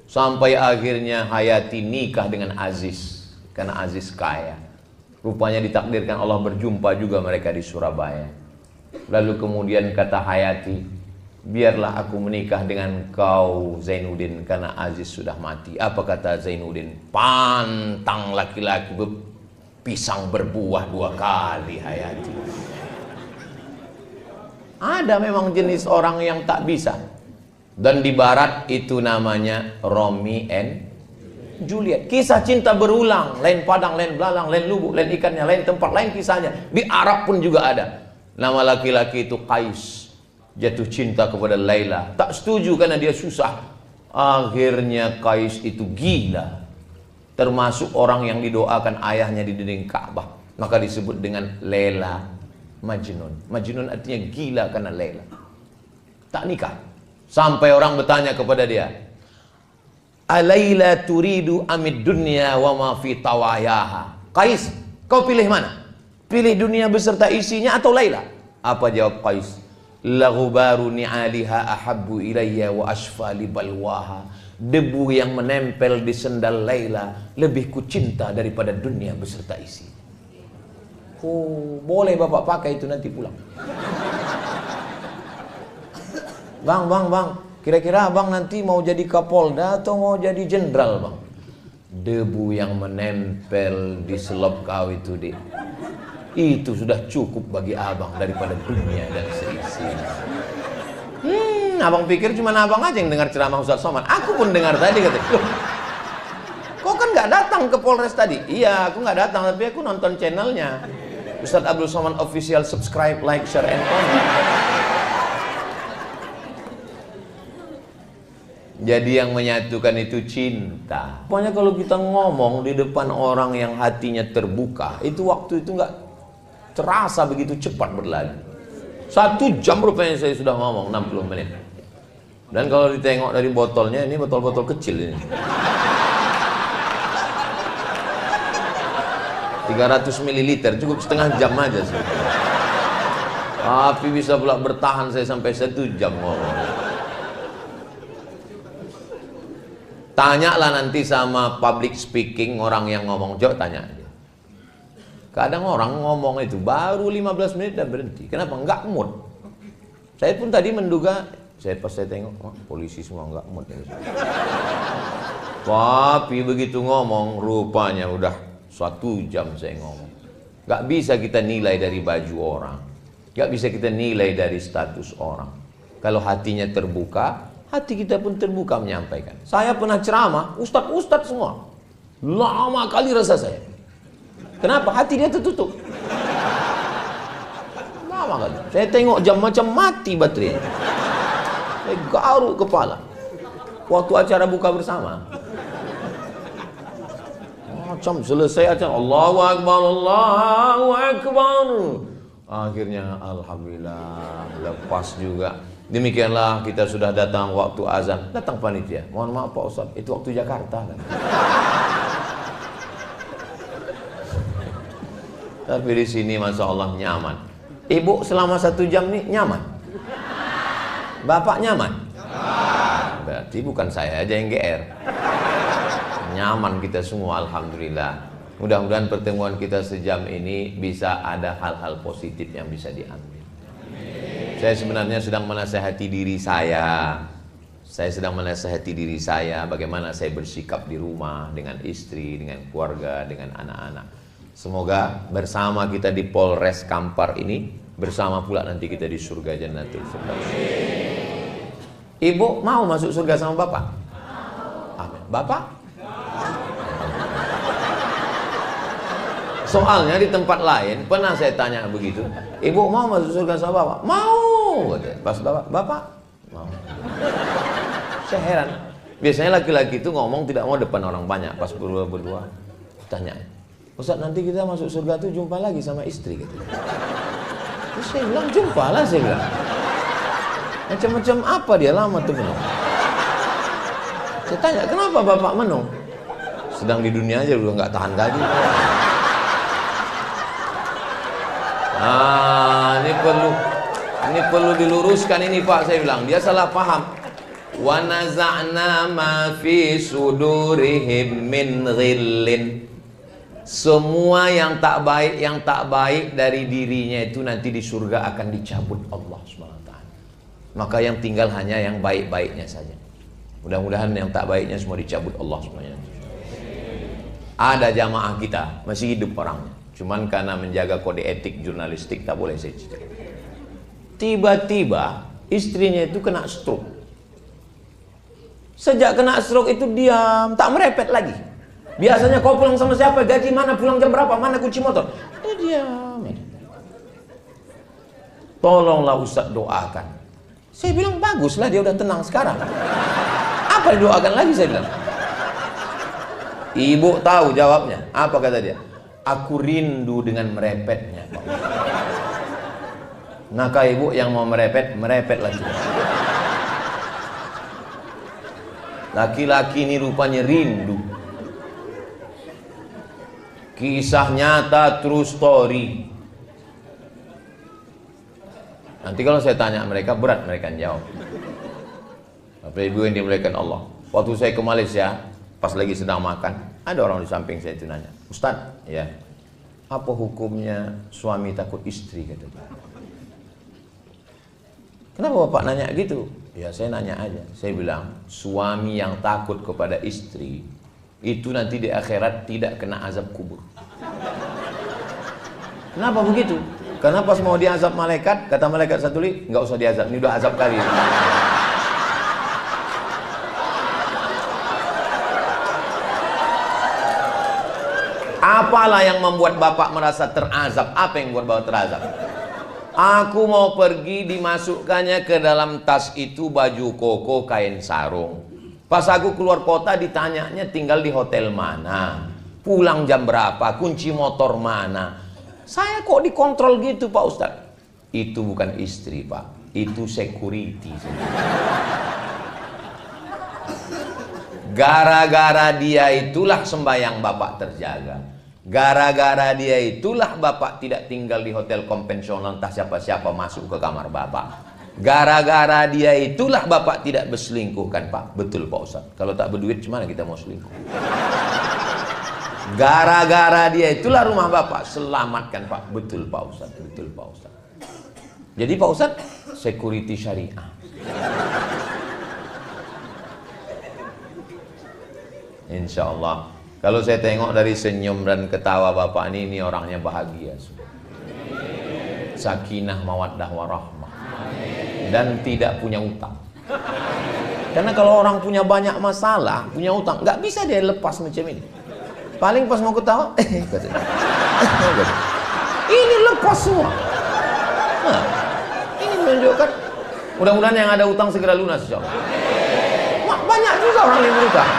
Sampai akhirnya Hayati nikah dengan Aziz. Karena Aziz kaya. Rupanya ditakdirkan Allah berjumpa juga mereka di Surabaya. Lalu kemudian kata Hayati, biarlah aku menikah dengan kau Zainuddin, karena Aziz sudah mati. Apa kata Zainuddin? Pantang laki-laki pisang berbuah 2 kali, Hayati. Ada memang jenis orang yang tak bisa. Dan di barat itu namanya Romeo and Juliet. Kisah cinta berulang, lain padang, lain belalang, lain lubuk, lain ikannya, lain tempat, lain kisahnya. Di Arab pun juga ada. Nama laki-laki itu Qais. Jatuh cinta kepada Laila. Tak setuju karena dia susah. Akhirnya Qais itu gila. Termasuk orang yang didoakan ayahnya di dinding Ka'bah. Maka disebut dengan Laila Majnun. Majnun artinya gila karena Laila. Tak nikah. Sampai orang bertanya kepada dia, Alaila turidu amid dunya wa ma fi tawayaha. Qais, kau pilih mana? Pilih dunia beserta isinya atau Laila? Apa jawab Qais? Laghubaru ni'aliha ahabbu ilayya wa ashfa li balwaha. Debu yang menempel di sendal Laila lebih kucinta daripada dunia beserta isi. Oh, boleh bapak pakai itu nanti pulang. Bang, kira-kira abang nanti mau jadi Kapolda atau mau jadi jenderal, bang? Debu yang menempel di selop kau itu, Dik, itu sudah cukup bagi abang daripada dunia dan seisinya. Abang pikir cuma abang aja yang dengar ceramah Ustaz Somad? Aku pun dengar tadi, kata. Loh, kau kan nggak datang ke Polres tadi? Iya, aku nggak datang, tapi aku nonton channelnya Ustaz Abdul Somad Official. Subscribe, like, share, and comment. Jadi yang menyatukan itu cinta. Pokoknya kalau kita ngomong di depan orang yang hatinya terbuka, itu waktu itu nggak terasa begitu cepat berlalu. 1 jam rupanya saya sudah ngomong 60 menit. Dan kalau ditengok dari botolnya, ini botol-botol kecil ini. 300 ml, cukup setengah jam aja sih. Tapi bisa pula bertahan saya sampai 1 jam ngomong. Tanyalah nanti sama public speaking, orang yang ngomong, jauh tanya aja. Kadang orang ngomong itu baru 15 menit dan berhenti. Kenapa? Enggak mood. Saya pun tadi menduga, pas saya tengok, polisi semua enggak mood. Tapi begitu ngomong, rupanya udah 1 jam saya ngomong. Enggak bisa kita nilai dari baju orang. Enggak bisa kita nilai dari status orang. Kalau hatinya terbuka, hati kita pun terbuka menyampaikan. Saya pernah ceramah, ustadz semua. Lama kali rasa saya. Kenapa? Hati dia tertutup. Lama kali. Saya tengok jam macam mati baterai. Saya garuk kepala. Waktu acara buka bersama. Macam selesai acara, Allahu Akbar, Allahu Akbar. Akhirnya alhamdulillah lepas juga. Demikianlah kita sudah datang waktu azan. Datang panitia. Mohon maaf Pak Ustaz, itu waktu Jakarta kan. Tapi di sini Masya Allah nyaman. Ibu selama 1 jam nih nyaman? Bapak nyaman? Berarti bukan saya aja yang GR. Nyaman kita semua, alhamdulillah. Mudah-mudahan pertemuan kita sejam ini bisa ada hal-hal positif yang bisa diambil. Saya sebenarnya sedang menasehati diri saya. Saya sedang menasihati diri saya bagaimana saya bersikap di rumah dengan istri, dengan keluarga, dengan anak-anak. Semoga bersama kita di Polres Kampar ini, bersama pula nanti kita di surga Jannatul Firdaus. Ibu mau masuk surga sama Bapak? Amin. Bapak? Soalnya di tempat lain pernah saya tanya begitu, ibu mau masuk surga sama Bapak? Mau. Pas Bapak mau. Saya heran. Biasanya laki-laki itu ngomong tidak mau depan orang banyak. Pas berdua tanya, Ustaz, nanti kita masuk surga tuh jumpa lagi sama istri gitu. Terus saya bilang, jumpa lah, saya bilang. Macam-macam apa dia lama tuh menung? Saya tanya, kenapa Bapak menung? Sedang di dunia aja udah nggak tahan lagi. Ini perlu diluruskan ini Pak, saya bilang. Dia salah paham. Wa naza'na ma fi sudurihim min ghillin. Semua yang tak baik dari dirinya itu nanti di surga akan dicabut Allah SWT. Maka yang tinggal hanya yang baik-baiknya saja. Mudah-mudahan yang tak baiknya semua dicabut Allah semuanya. Ada jamaah kita masih hidup orangnya, cuman karena menjaga kode etik jurnalistik tak boleh saya cerita. Tiba-tiba istrinya itu kena stroke. Sejak kena stroke itu diam, tak merepet lagi. Biasanya kau pulang sama siapa, gaji mana, pulang jam berapa, mana kunci motor. Dia diam. Tolonglah Ustaz doakan. Saya bilang baguslah dia udah tenang sekarang. Apa didoakan lagi, saya bilang. Ibu tahu jawabnya. Apa kata dia? Aku rindu dengan merepetnya, Pak. Maka ibu yang mau merepet lagi. Laki-laki ini rupanya rindu. Kisah nyata, true story. Nanti kalau saya tanya mereka, berat mereka jawab. Bapak Ibu yang dimuliakan Allah, waktu saya ke Malaysia, pas lagi sedang makan, ada orang di samping saya itu nanya, Ustaz, ya, apa hukumnya suami takut istri, kata dia. Kenapa Bapak nanya gitu? Ya saya nanya aja. Saya bilang, suami yang takut kepada istri itu nanti di akhirat tidak kena azab kubur. Kenapa begitu? Karena pas mau diazab malaikat, kata malaikat satu lagi, nggak usah diazab, ini udah azab kali. Apalah yang membuat Bapak merasa terazab? Apa yang membuat Bapak terazab? Aku mau pergi, dimasukkannya ke dalam tas itu baju koko, kain sarung. Pas aku keluar kota ditanyanya tinggal di hotel mana, pulang jam berapa, kunci motor mana. Saya kok dikontrol gitu Pak Ustadz? Itu bukan istri Pak, itu security. Gara-gara dia itulah sembahyang Bapak terjaga. Gara-gara dia itulah Bapak tidak tinggal di hotel konvensional, entah siapa-siapa masuk ke kamar Bapak. Gara-gara dia itulah Bapak tidak berselingkuh kan Pak? Betul Pak Ustadz. Kalau tak berduit gimana kita mau selingkuh? Gara-gara dia itulah rumah Bapak selamatkan Pak. Betul Pak Ustadz. Betul Pak Ustadz. Jadi Pak Ustadz, security syariah. Insya Allah. Kalau saya tengok dari senyum dan ketawa Bapak ini orangnya bahagia. Sakinah, mawaddah, warahmah. Dan tidak punya utang. Karena kalau orang punya banyak masalah, punya utang, nggak bisa dia lepas macam ini. Paling pas mau ketawa, ini lepas semua. Nah, ini menunjukkan, mudah-mudahan yang ada utang segera lunas, insya Allah. Banyak juga orang yang berutang.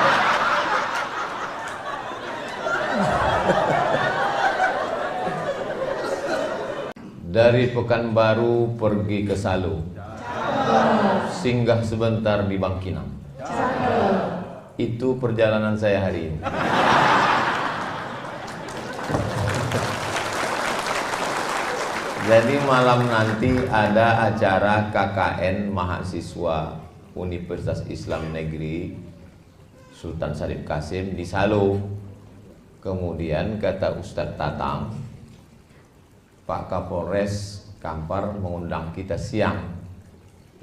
Dari Pekanbaru pergi ke Salo, singgah sebentar di Bangkinang. Itu perjalanan saya hari ini. Jadi malam nanti ada acara KKN mahasiswa Universitas Islam Negeri Sultan Syarif Kasim di Salo. Kemudian kata Ustadz Tatang, Pak Kapolres Kampar mengundang kita siang.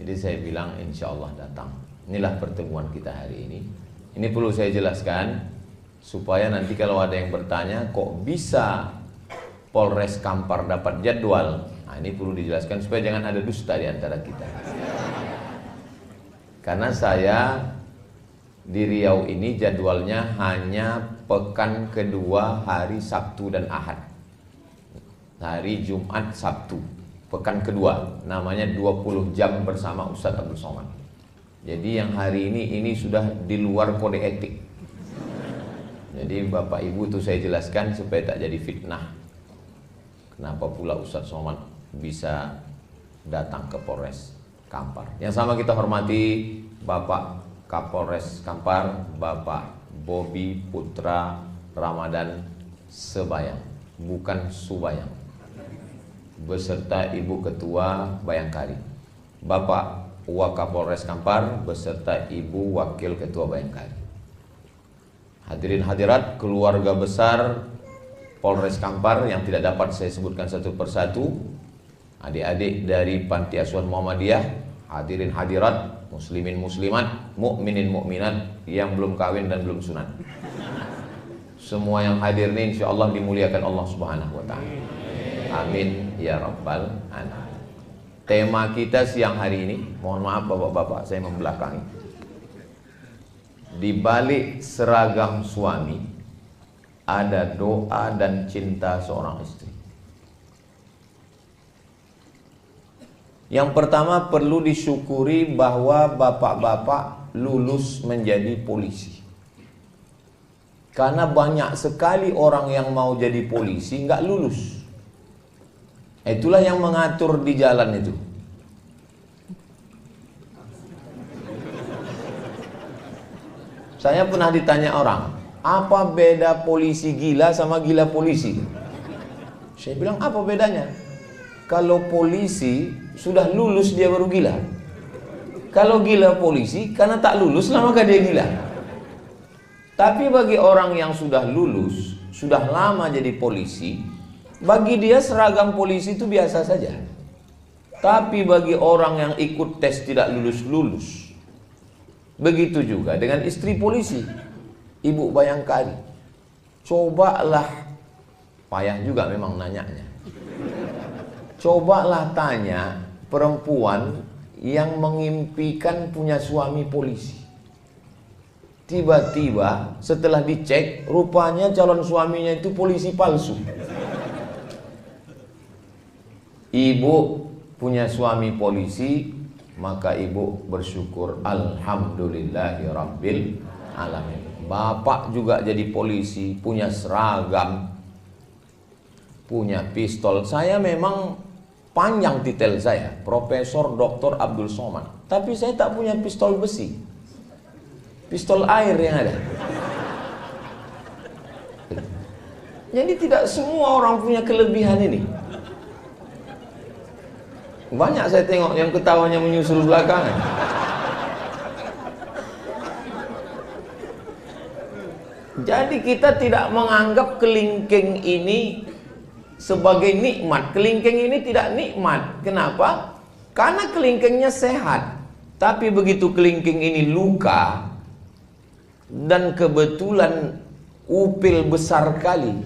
Jadi saya bilang insya Allah datang. Inilah pertemuan kita hari ini. Ini perlu saya jelaskan supaya nanti kalau ada yang bertanya kok bisa Polres Kampar dapat jadwal. Nah, ini perlu dijelaskan supaya jangan ada dusta di antara kita. Karena saya di Riau ini jadwalnya hanya pekan kedua hari Sabtu dan Ahad. Hari Jumat Sabtu, pekan kedua, namanya 20 jam bersama Ustadz Abdul Somad. Jadi yang hari ini sudah di luar kode etik. Jadi Bapak Ibu tuh saya jelaskan supaya tak jadi fitnah. Kenapa pula Ustadz Somad bisa datang ke Polres Kampar. Yang sama kita hormati Bapak Kapolres Kampar, Bapak Bobi Putra Ramadan Sebayang, bukan Subayang, beserta Ibu Ketua Bayangkari, Bapak Wakapolres Kampar beserta Ibu Wakil Ketua Bayangkari. Hadirin hadirat keluarga besar Polres Kampar yang tidak dapat saya sebutkan satu persatu, adik-adik dari Panti Asuhan Muhammadiyah, hadirin hadirat, muslimin muslimat, mukminin mukminat yang belum kawin dan belum sunat. Semua yang hadir ini insya Allah dimuliakan Allah Subhanahu wa ta'ala. Amin ya rabbal alamin. Tema kita siang hari ini, mohon maaf bapak-bapak saya membelakangi. Di balik seragam suami ada doa dan cinta seorang istri. Yang pertama perlu disyukuri bahwa bapak-bapak lulus menjadi polisi. Karena banyak sekali orang yang mau jadi polisi nggak lulus. Itulah yang mengatur di jalan itu. Saya pernah ditanya orang, apa beda polisi gila sama gila polisi? Saya bilang, apa bedanya? Kalau polisi sudah lulus dia baru gila. Kalau gila polisi karena tak lulus lah maka dia gila. Tapi bagi orang yang sudah lulus, sudah lama jadi polisi, bagi dia seragam polisi itu biasa saja. Tapi bagi orang yang ikut tes tidak lulus-lulus, begitu juga dengan istri polisi, Ibu Bayangkari. Cobalah, payah juga memang nanyanya. Cobalah tanya perempuan yang mengimpikan punya suami polisi. Tiba-tiba setelah dicek, rupanya calon suaminya itu polisi palsu. Ibu punya suami polisi, maka ibu bersyukur, alhamdulillahirabbil alamin. Bapak juga jadi polisi, punya seragam, punya pistol. Saya memang panjang titel saya, Profesor Dr. Abdul Somad, tapi saya tak punya pistol besi, pistol air yang ada. Jadi tidak semua orang punya kelebihan ini. Banyak saya tengok yang ketawanya menyusul belakangan. Jadi kita tidak menganggap kelingking ini sebagai nikmat. Kelingking ini tidak nikmat. Kenapa? Karena kelingkingnya sehat. Tapi begitu kelingking ini luka dan kebetulan upil besar kali,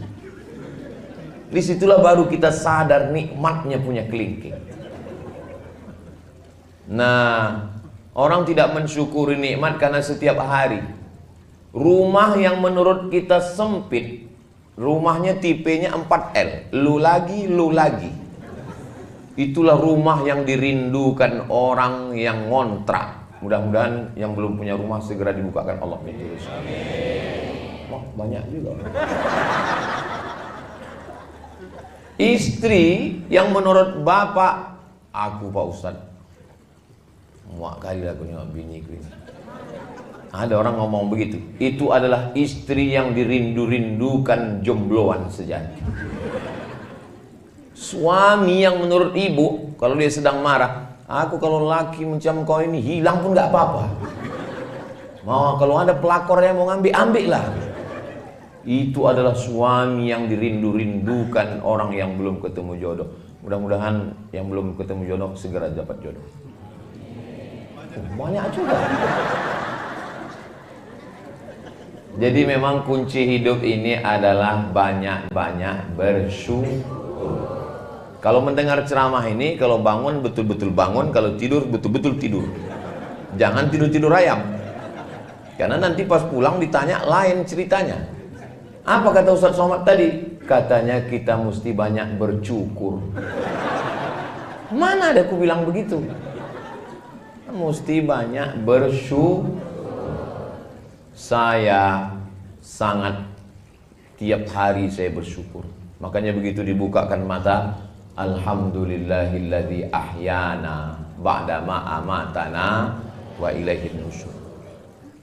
disitulah baru kita sadar nikmatnya punya kelingking. Nah, orang tidak mensyukuri nikmat karena setiap hari rumah yang menurut kita sempit, rumahnya tipenya 4L, lu lagi, itulah rumah yang dirindukan orang yang ngontrak. Mudah-mudahan yang belum punya rumah segera dibukakan Allah pintu rezeki. Wah, banyak juga. Istri yang menurut bapak, aku Pak Ustadz, muak kali lah aku nengok biniku ini. Ada orang ngomong begitu. Itu adalah istri yang dirindu-rindukan jombloan sejati. Suami yang menurut ibu, kalau dia sedang marah, aku kalau laki macam kau ini hilang pun gak apa-apa. Mau kalau ada pelakor yang mau ambil lah. Itu adalah suami yang dirindu-rindukan orang yang belum ketemu jodoh. Mudah-mudahan yang belum ketemu jodoh segera dapat jodoh. Banyak juga. Jadi memang kunci hidup ini adalah banyak-banyak bersyukur. Kalau mendengar ceramah ini, kalau bangun betul-betul bangun, kalau tidur betul-betul tidur. Jangan tidur-tidur ayam. Karena nanti pas pulang ditanya lain ceritanya. Apa kata Ustaz Somad tadi? Katanya kita mesti banyak bersyukur. Mana ada aku bilang begitu? Mesti banyak bersyukur. Saya sangat tiap hari saya bersyukur. Makanya begitu dibukakan mata, alhamdulillahilladzi ahyana ba'da ma amatana wa ilaihin nusyur.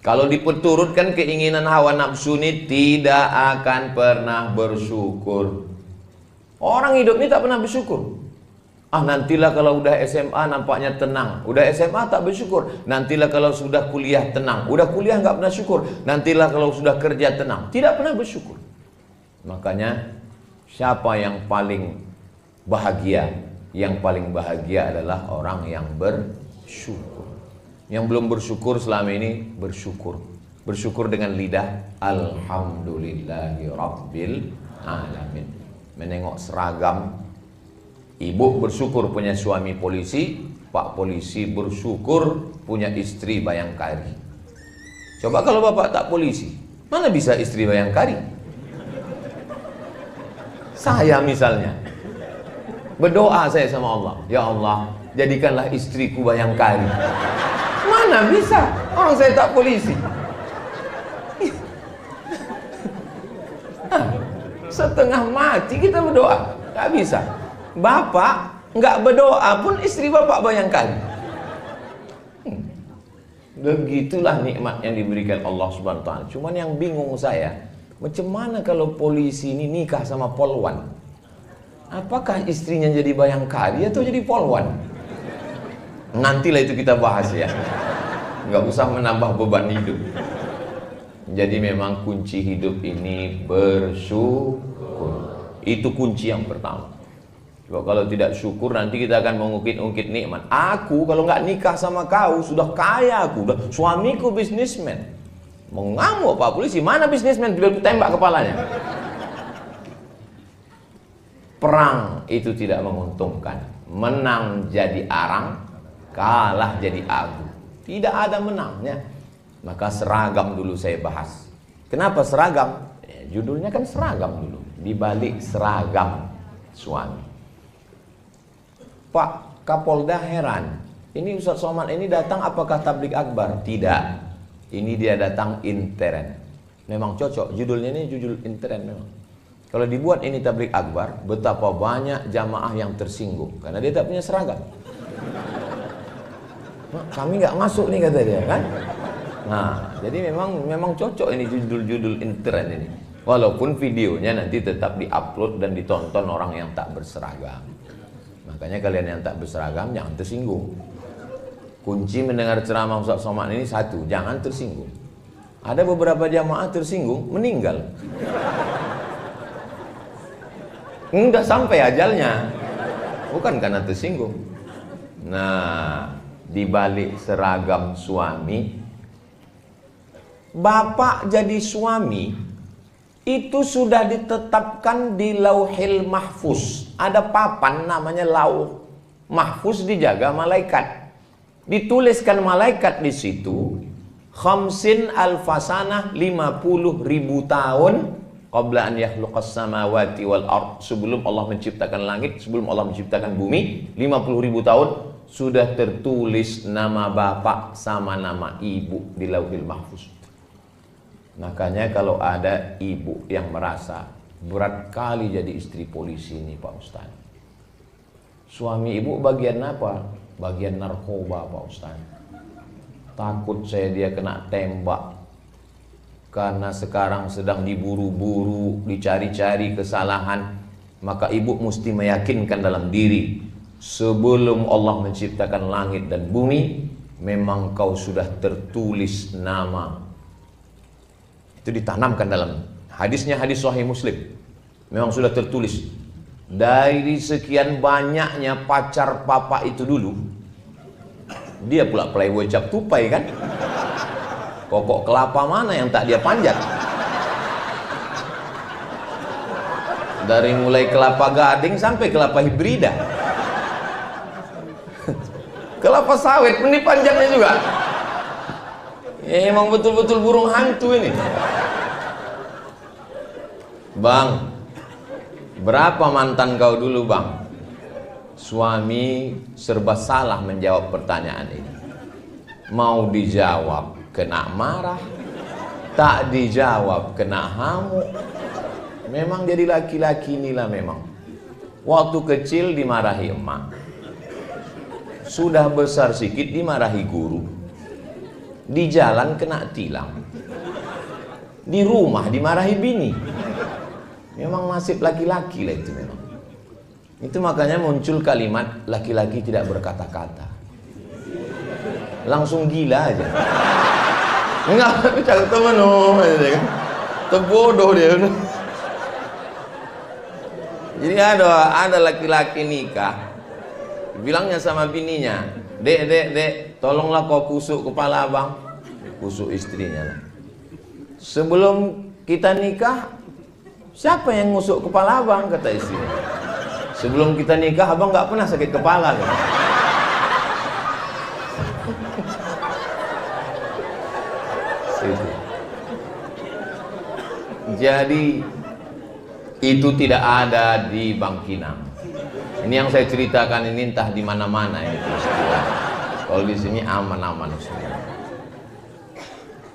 Kalau diperturutkan keinginan hawa nafsu ini tidak akan pernah bersyukur. Orang hidup ini tak pernah bersyukur. Nantilah kalau udah SMA nampaknya tenang. Udah SMA tak bersyukur. Nantilah kalau sudah kuliah tenang. Udah kuliah nggak pernah syukur. Nantilah kalau sudah kerja tenang. Tidak pernah bersyukur. Makanya siapa yang paling bahagia? Yang paling bahagia adalah orang yang bersyukur. Yang belum bersyukur selama ini bersyukur. Bersyukur dengan lidah. Alhamdulillahi Rabbil Alamin. Menengok seragam. Ibu bersyukur punya suami polisi, Pak polisi bersyukur punya istri bayangkari. Coba kalau bapak tak polisi, mana bisa istri bayangkari? Saya misalnya berdoa saya sama Allah, ya Allah jadikanlah istriku bayangkari. Mana bisa, orang saya tak polisi. Setengah mati kita berdoa, tak bisa. Bapak nggak berdoa pun istri bapak bayangkan. Begitulah nikmat yang diberikan Allah Subhanahu wa taala. Cuman yang bingung saya, macam mana kalau polisi ini nikah sama polwan? Apakah istrinya jadi bayangkari atau jadi polwan? Nantilah itu kita bahas ya. Nggak usah menambah beban hidup. Jadi memang kunci hidup ini bersyukur. Itu kunci yang pertama. Sebab kalau tidak syukur nanti kita akan mengungkit-ungkit nikmat. Aku kalau nggak nikah sama kau sudah kaya aku, sudah suamiku bisnismen. Mengamuk Pak polisi, mana bisnismen? Bila tembak kepalanya. Perang itu tidak menguntungkan. Menang jadi arang, kalah jadi agu. Tidak ada menangnya. Maka seragam dulu saya bahas. Kenapa seragam? Judulnya kan seragam dulu. Di balik seragam suami. Pak Kapolda heran, ini Ustaz Somad ini datang apakah tablik akbar? Tidak, ini dia datang intern. Memang cocok, judulnya ini judul intern memang. Kalau dibuat ini tablik akbar, betapa banyak jamaah yang tersinggung karena dia tak punya seragam. Kami nggak masuk nih kata dia kan. Nah, jadi memang cocok ini judul-judul intern ini. Walaupun videonya nanti tetap diupload dan ditonton orang yang tak berseragam. Makanya kalian yang tak berseragam jangan tersinggung. Kunci mendengar ceramah Ustaz Somad ini satu, jangan tersinggung. Ada beberapa jamaah tersinggung, meninggal. Udah sampai ajalnya. Bukan karena tersinggung. Nah, di balik seragam suami, bapak jadi suami itu sudah ditetapkan di Lauhil Mahfuz. Ada papan namanya Lauh Mahfuz, dijaga malaikat. Dituliskan malaikat di situ, khamsin alfasanah, 50.000 tahun qabla an yakhluqas samawati wal ard, sebelum Allah menciptakan langit, sebelum Allah menciptakan bumi, 50.000 tahun sudah tertulis nama bapak sama nama ibu di Lauhil Mahfuz. Makanya kalau ada ibu yang merasa berat kali jadi istri polisi ini Pak Ustaz, suami ibu bagian apa? Bagian narkoba Pak Ustaz. Takut saya dia kena tembak karena sekarang sedang diburu-buru, dicari-cari kesalahan. Maka ibu mesti meyakinkan dalam diri, sebelum Allah menciptakan langit dan bumi, memang kau sudah tertulis nama. Itu ditanamkan dalam hadisnya, hadis Sahih Muslim. Memang sudah tertulis. Dari sekian banyaknya pacar papa itu dulu, Dia pula playboy cap tupai kan. Pokok kelapa mana yang tak dia panjat? Dari mulai kelapa gading sampai kelapa hibrida. Kelapa sawit pun dipanjatnya juga. Emang betul-betul burung hantu ini. Bang, berapa mantan kau dulu bang? Suami serba salah menjawab pertanyaan ini. Mau dijawab kena marah, tak dijawab kena hamuk. Memang jadi laki-laki inilah memang. Waktu kecil dimarahi emak, sudah besar sikit dimarahi guru, di jalan kena tilang, di rumah dimarahi bini. Memang nasib laki-laki lah itu memang. Itu makanya muncul kalimat laki-laki tidak berkata-kata. Langsung gila aja. Enggak, cakap temen terbodoh dia. Jadi ada laki-laki nikah, bilangnya sama bininya, dek, tolonglah kau kusuk kepala abang. Kusuk istrinya lah. Sebelum kita nikah, siapa yang ngusuk kepala abang? Kata istrinya. Sebelum kita nikah, abang nggak pernah sakit kepala kan? Jadi itu tidak ada di Bangkinang. Ini yang saya ceritakan ini entah di mana-mana ini. Kalau di sini aman-aman semua.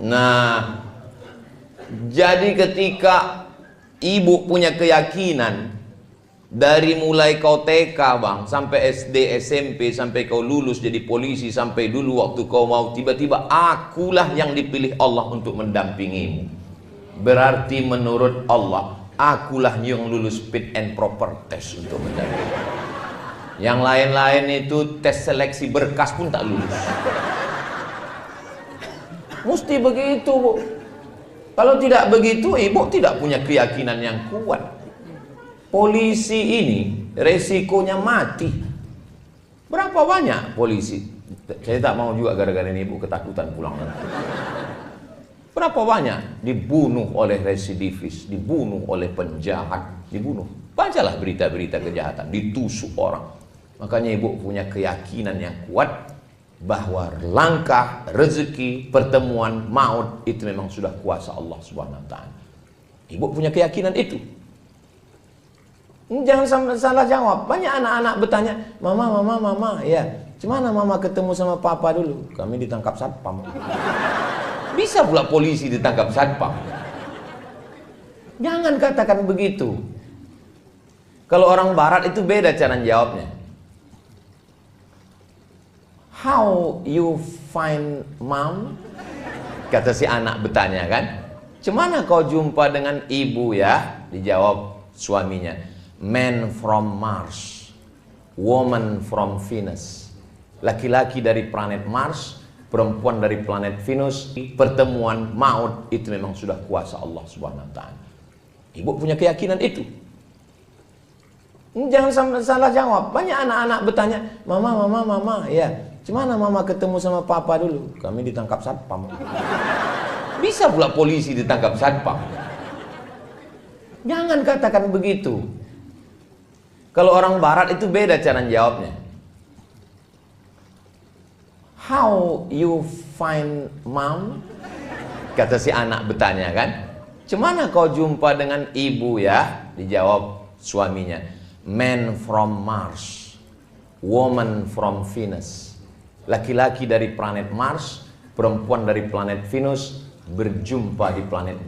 Nah, jadi ketika ibu punya keyakinan dari mulai kau TK bang, sampai SD, SMP, sampai kau lulus jadi polisi, sampai dulu waktu kau mau tiba-tiba akulah yang dipilih Allah untuk mendampingimu. Berarti menurut Allah akulah yang lulus fit and proper test untuk mendampingi. Yang lain-lain itu tes seleksi berkas pun tak lulus. Mesti begitu bu. Kalau tidak begitu ibu tidak punya keyakinan yang kuat. Polisi ini resikonya mati. Berapa banyak polisi? Saya tak mau juga gara-gara ini ibu ketakutan pulang nanti. Berapa banyak dibunuh oleh residivis, dibunuh oleh penjahat, dibunuh. Bacalah berita-berita kejahatan, ditusuk orang. Makanya ibu punya keyakinan yang kuat bahwa langkah, rezeki, pertemuan, maut itu memang sudah kuasa Allah Subhanahu wa taala. Ibu punya keyakinan itu. Jangan salah jawab. Banyak anak-anak bertanya, mama, ya, gimana mama ketemu sama papa dulu? Kami ditangkap satpam. Bisa pula polisi ditangkap satpam. Jangan katakan begitu. Kalau orang barat itu beda cara jawabnya. How you find mom? Kata si anak bertanya kan. Cemana kau jumpa dengan ibu ya? Dijawab suaminya. Man from Mars, woman from Venus. Laki-laki dari planet Mars, perempuan dari planet Venus. Pertemuan maut itu memang sudah kuasa Allah Subhanahu wa taala. Ibu punya keyakinan itu. Jangan salah jawab. Banyak anak-anak bertanya, mama, ya, gimana mama ketemu sama papa dulu? Kami ditangkap satpam. Bisa pula polisi ditangkap satpam. Jangan katakan begitu. Kalau orang barat itu beda cara jawabnya. How you find mom? Kata si anak bertanya kan. Cemana kau jumpa dengan ibu ya? Dijawab suaminya. Man from Mars, woman from Venus. Laki-laki dari planet Mars, perempuan dari planet Venus berjumpa di planet